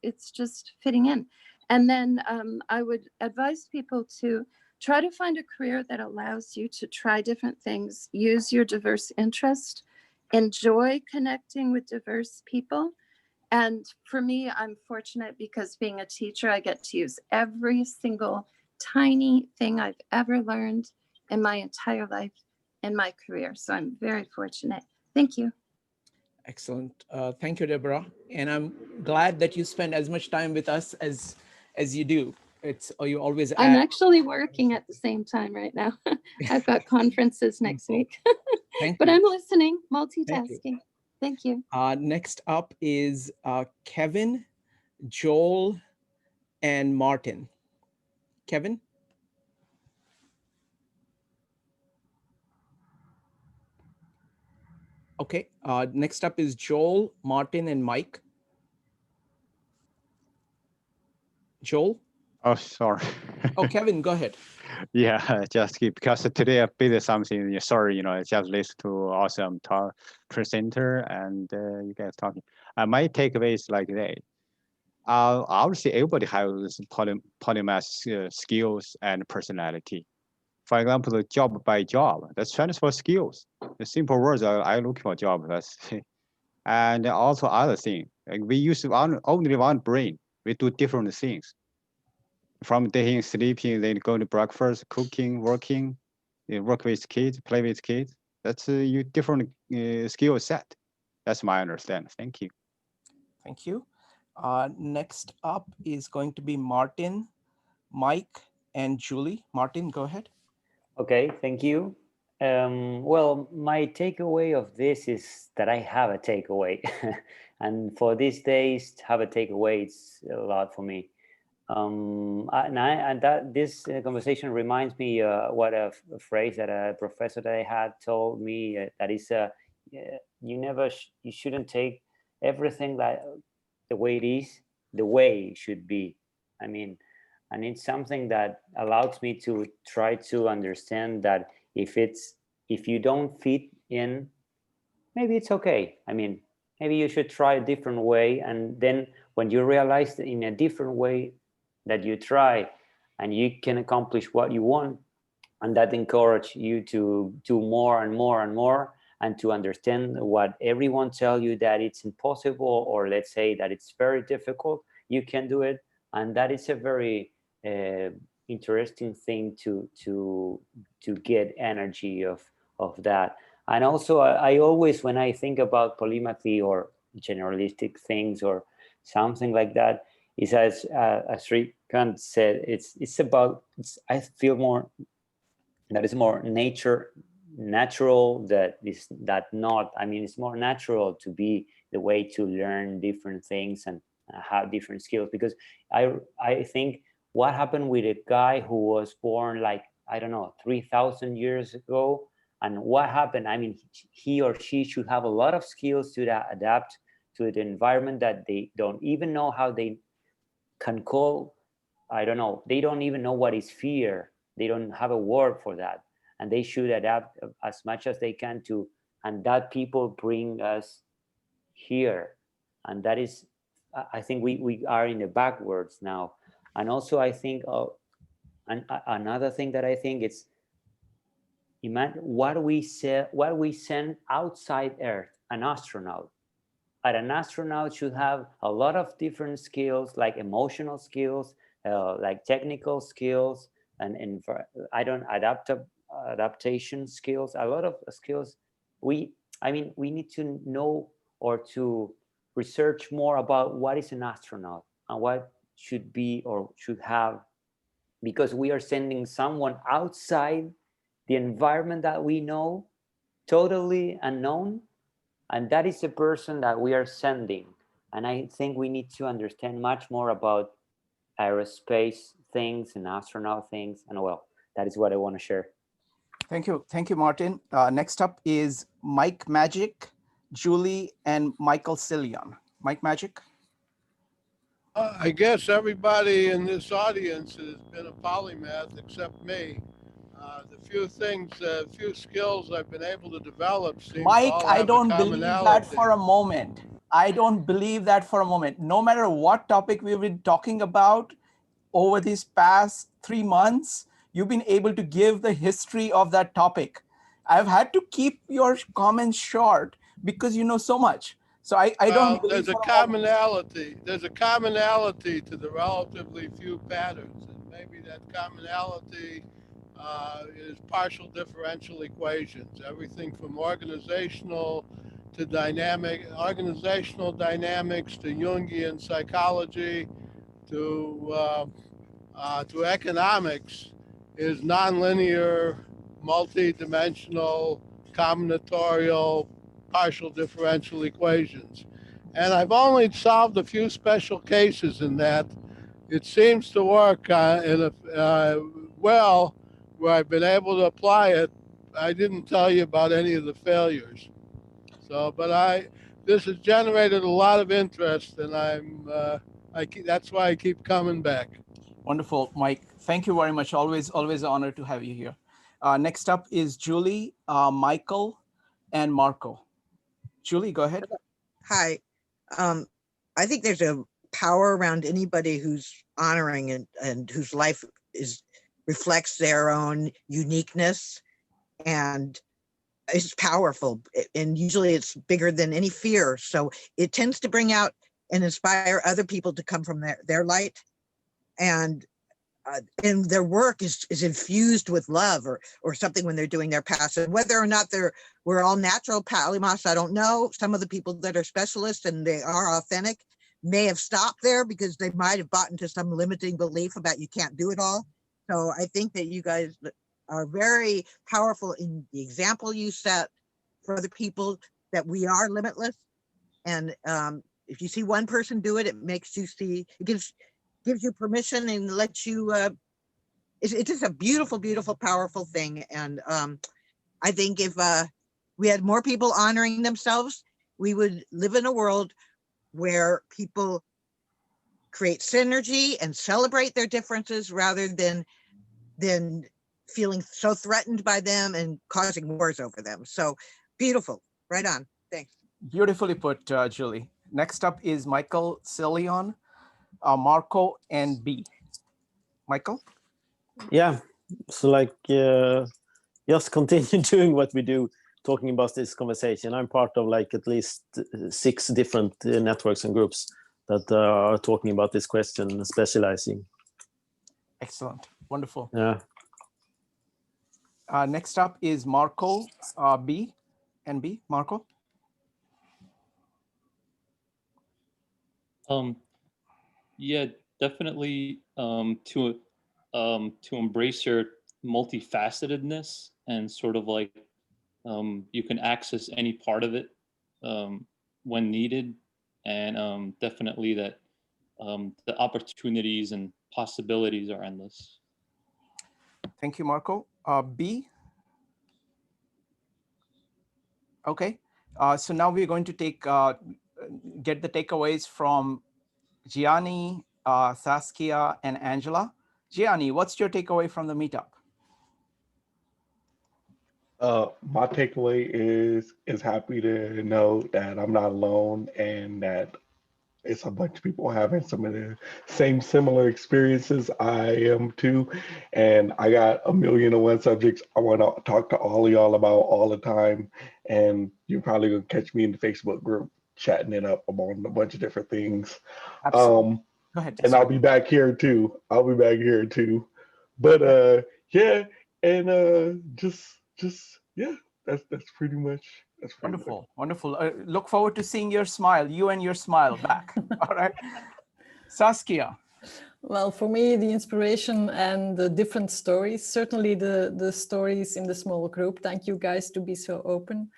it's just fitting in. And then I would advise people to try to find a career that allows you to try different things, use your diverse interest, enjoy connecting with diverse people. And for me, I'm fortunate because being a teacher, I get to use every single tiny thing I've ever learned in my entire life in my career. So I'm very fortunate. Thank you. Excellent. Thank you, Deborah. And I'm glad that you spend as much time with us as you do. You always I'm add. actually working at the same time right now. I've got conferences next week. But I'm listening, multitasking. Thank you. Next up is Kevin, Joel, and Martin. Kevin? Okay, next up is Joel, Martin, and Mike. Joel? Oh, sorry. Oh, Kevin, go ahead. Yeah, just because today I did something. Sorry, just listen to awesome talk presenter and you guys talking. My takeaway is like that. Obviously, everybody has polymath skills and personality. For example, the job by job, that's transfer skills. The simple words I look for a job. And also other thing. Like we use only one brain. We do different things. From dating, sleeping, then go to breakfast, cooking, working, work with kids, play with kids. That's a different skill set. That's my understanding. Thank you. Thank you. Next up is going to be Martin, Mike, and Julie. Martin, go ahead. Okay, thank you. Well, my takeaway of this is that I have a takeaway. And for these days, to have a takeaway, it's a lot for me. This conversation reminds me what a phrase that a professor that I had told me that is you shouldn't take everything that the way it is, the way it should be. I mean, and it's something that allows me to try to understand that if you don't fit in, maybe it's okay. I mean, maybe you should try a different way, and then when you realize that in a different way that you try and you can accomplish what you want, and that encourage you to do more and more and more, and to understand what everyone tell you that it's impossible, or let's say that it's very difficult, you can do it. And that is a very interesting thing to get energy of that. And also I always, when I think about polymathy or generalistic things or something like that, is as Srikant said, I feel more that is more natural, that is that not, I mean, it's more natural to be the way to learn different things and have different skills. Because I think what happened with a guy who was born like, I don't know, 3,000 years ago, and what happened, I mean, he or she should have a lot of skills to adapt to the environment that they don't even know how they can call. I don't know, they don't even know what is fear. They don't have a word for that, and they should adapt as much as they can to, and that people bring us here. And that is, I think we are in the backwards now. And also I think another thing that I think it's, imagine what we send outside Earth, an astronaut. And an astronaut should have a lot of different skills, like emotional skills, like technical skills, and adaptation skills, a lot of skills. I mean, we need to know or to research more about what is an astronaut and what should be or should have, because we are sending someone outside the environment that we know, totally unknown, and that is the person that we are sending. And I think we need to understand much more about aerospace things and astronaut things. And well, that is what I want to share. Thank you, Martin. Next up is Mike Magic, Julie, and Michael Cillian. Mike Magic? I guess everybody in this audience has been a polymath except me. The few skills I've been able to develop seem to Mike, all I have a don't believe that commonality. for a moment. I don't believe that for a moment. No matter what topic we've been talking about over these past 3 months, you've been able to give the history of that topic. I've had to keep your comments short because you know so much. So I don't believe There's a for a moment. commonality. There's a commonality to the relatively few patterns, and maybe that commonality is partial differential equations. Everything from organizational dynamics to Jungian psychology to economics is nonlinear, multi-dimensional, combinatorial, partial differential equations. And I've only solved a few special cases in that. It seems to work well where I've been able to apply it. I didn't tell you about any of the failures. So, but this has generated a lot of interest, and that's why I keep coming back. Wonderful, Mike. Thank you very much. Always an honor to have you here. Next up is Julie, Michael, and Marco. Julie, go ahead. Hi. I think there's a power around anybody who's honoring and whose life reflects their own uniqueness and is powerful. And usually it's bigger than any fear. So it tends to bring out and inspire other people to come from their light. And their work is infused with love or something when they're doing their passion. Whether or not we're all natural polymaths, I don't know. Some of the people that are specialists and they are authentic may have stopped there because they might have bought into some limiting belief about you can't do it all. So I think that you guys are very powerful in the example you set for other people that we are limitless. And if you see one person do it, it makes you see, it gives you permission and lets you, it's just a beautiful, beautiful, powerful thing. And I think if we had more people honoring themselves, we would live in a world where people create synergy and celebrate their differences rather than feeling so threatened by them and causing wars over them. So beautiful. Right on. Thanks. Beautifully put, Julie. Next up is Michael Cillian, Marco, and B. Michael? Yeah, so like just continue doing what we do, talking about this conversation. I'm part of like at least 6 different networks and groups that are talking about this question and specializing. Excellent, wonderful. Yeah. Next up is Marco, B, and B. Marco? Yeah, definitely to embrace your multifacetedness and sort of like you can access any part of it when needed, and definitely that the opportunities and possibilities are endless. Thank you, Marco. B? Okay, so now we're going to get the takeaways from Geoni, Saskia, and Angela. Geoni, what's your takeaway from the meetup? My takeaway is happy to know that I'm not alone and that it's a bunch of people having some of the same similar experiences I am too. And I got 1,000,001 subjects I want to talk to all of y'all about all the time. And you're probably gonna catch me in the Facebook group chatting it up about a bunch of different things. Absolutely. Go ahead. And I'll be back here too. But yeah, and just yeah, that's pretty much Wonderful, wonderful. Look forward to seeing your smile, you and your smile back. All right. Saskia. Well, for me, the inspiration and the different stories, certainly the stories in the small group. Thank you guys to be so open.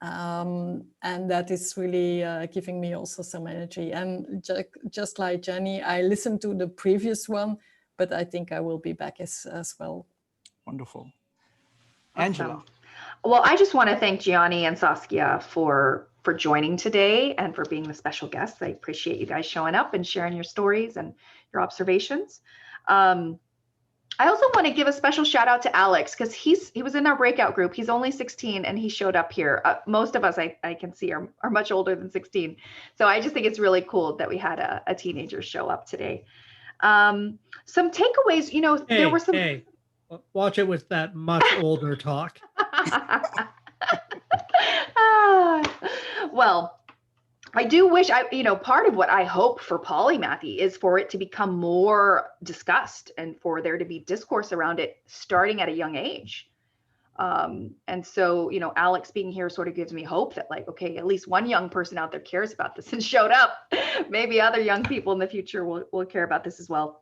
And that is really giving me also some energy. And just like Jenny, I listened to the previous one, but I think I will be back as well. Wonderful. Awesome. Angela. Well, I just want to thank Geoni and Saskia for for joining today and for being the special guests. I appreciate you guys showing up and sharing your stories and your observations. I also want to give a special shout out to Alex, because he was in our breakout group. He's only 16 and he showed up here. Most of us I can see are much older than 16. So I just think it's really cool that we had a teenager show up today. Some takeaways, you know, there were some. Hey, watch it with that much older talk. Well, I do wish part of what I hope for polymathy is for it to become more discussed and for there to be discourse around it starting at a young age. And so, Alex being here sort of gives me hope that okay, at least one young person out there cares about this and showed up. Maybe other young people in the future will care about this as well.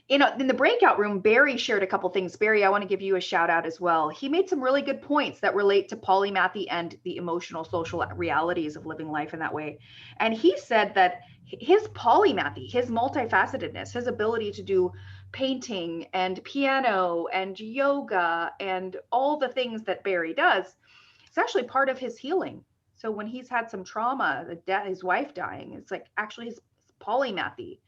In the breakout room, Barry shared a couple things. Barry, I want to give you a shout out as well. He made some really good points that relate to polymathy and the emotional, social realities of living life in that way. And he said that his polymathy, his multifacetedness, his ability to do painting and piano and yoga and all the things that Barry does, it's actually part of his healing. So when he's had some trauma, his wife dying, it's like actually his polymathy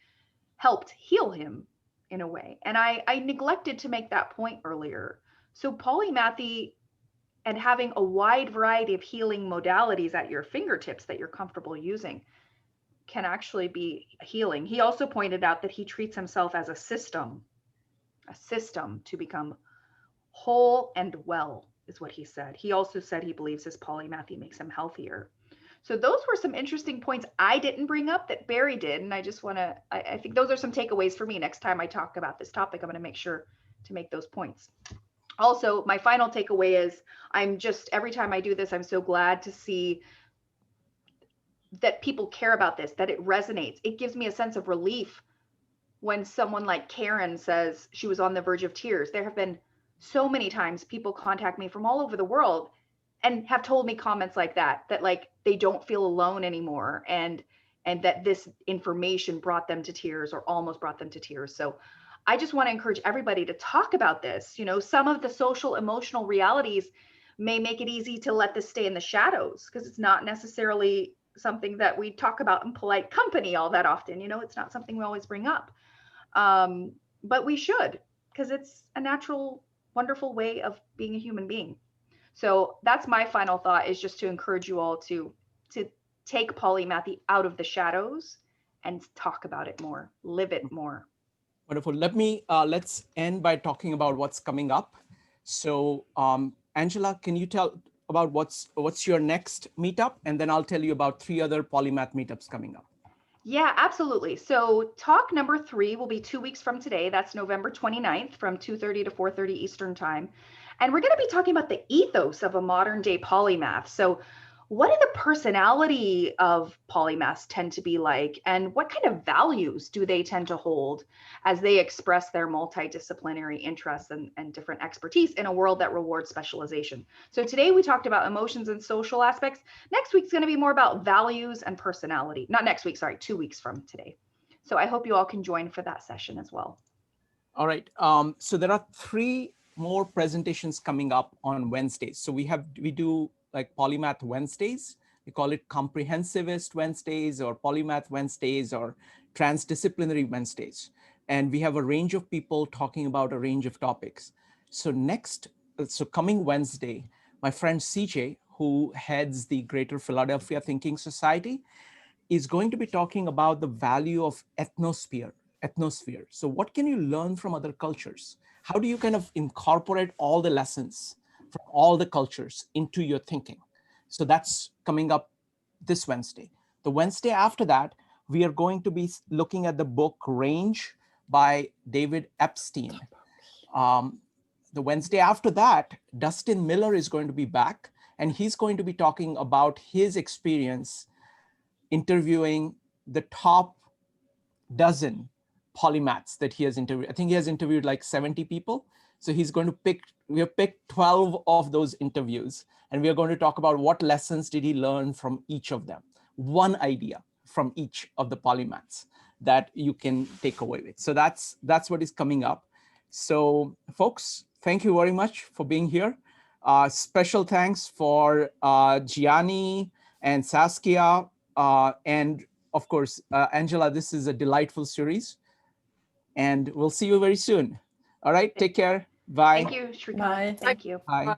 helped heal him in a way. And I neglected to make that point earlier. So polymathy and having a wide variety of healing modalities at your fingertips that you're comfortable using can actually be healing. He also pointed out that he treats himself as a system to become whole and well, is what he said. He also said he believes his polymathy makes him healthier. So those were some interesting points I didn't bring up that Barry did. And I just want to, I think those are some takeaways for me. Next time I talk about this topic, I'm going to make sure to make those points. Also, my final takeaway is every time I do this, I'm so glad to see that people care about this, that it resonates. It gives me a sense of relief when someone like Karen says she was on the verge of tears. There have been so many times people contact me from all over the world and have told me comments like that they don't feel alone anymore, and that this information brought them to tears or almost brought them to tears. So I just want to encourage everybody to talk about this. Some of the social emotional realities may make it easy to let this stay in the shadows because it's not necessarily something that we talk about in polite company all that often. It's not something we always bring up. But we should, because it's a natural, wonderful way of being a human being. So that's my final thought, is just to encourage you all to take polymathy out of the shadows and talk about it more, live it more. Wonderful. Let's end by talking about what's coming up. So Angela, can you tell about what's your next meetup? And then I'll tell you about 3 other polymath meetups coming up. Yeah, absolutely. So talk number 3 will be 2 weeks from today. That's November 29th from 2:30 to 4:30 Eastern time. And we're going to be talking about the ethos of a modern day polymath. So what do the personality of polymaths tend to be like? And what kind of values do they tend to hold as they express their multidisciplinary interests and different expertise in a world that rewards specialization? So today we talked about emotions and social aspects. Next week's going to be more about values and personality. Not next week, sorry, 2 weeks from today. So I hope you all can join for that session as well. All right. So there are 3 more presentations coming up on Wednesdays. So we do like Polymath Wednesdays. We call it Comprehensivist Wednesdays or Polymath Wednesdays or Transdisciplinary Wednesdays. And we have a range of people talking about a range of topics. So coming Wednesday, my friend CJ, who heads the Greater Philadelphia Thinking Society, is going to be talking about the value of Ethnosphere. So what can you learn from other cultures? How do you kind of incorporate all the lessons from all the cultures into your thinking? So that's coming up this Wednesday. The Wednesday after that, we are going to be looking at the book Range by David Epstein. The Wednesday after that, Dustin Miller is going to be back, and he's going to be talking about his experience interviewing the top dozen polymaths that he has interviewed. I think he has interviewed like 70 people. So we have picked 12 of those interviews, and we are going to talk about what lessons did he learn from each of them. One idea from each of the polymaths that you can take away with. So that's what is coming up. So folks, thank you very much for being here. Special thanks for Geoni and Saskia, and of course, Angela. This is a delightful series, and we'll see you very soon. All right, take care. Bye. Thank you, Shrikant. Bye. Thank you. Bye.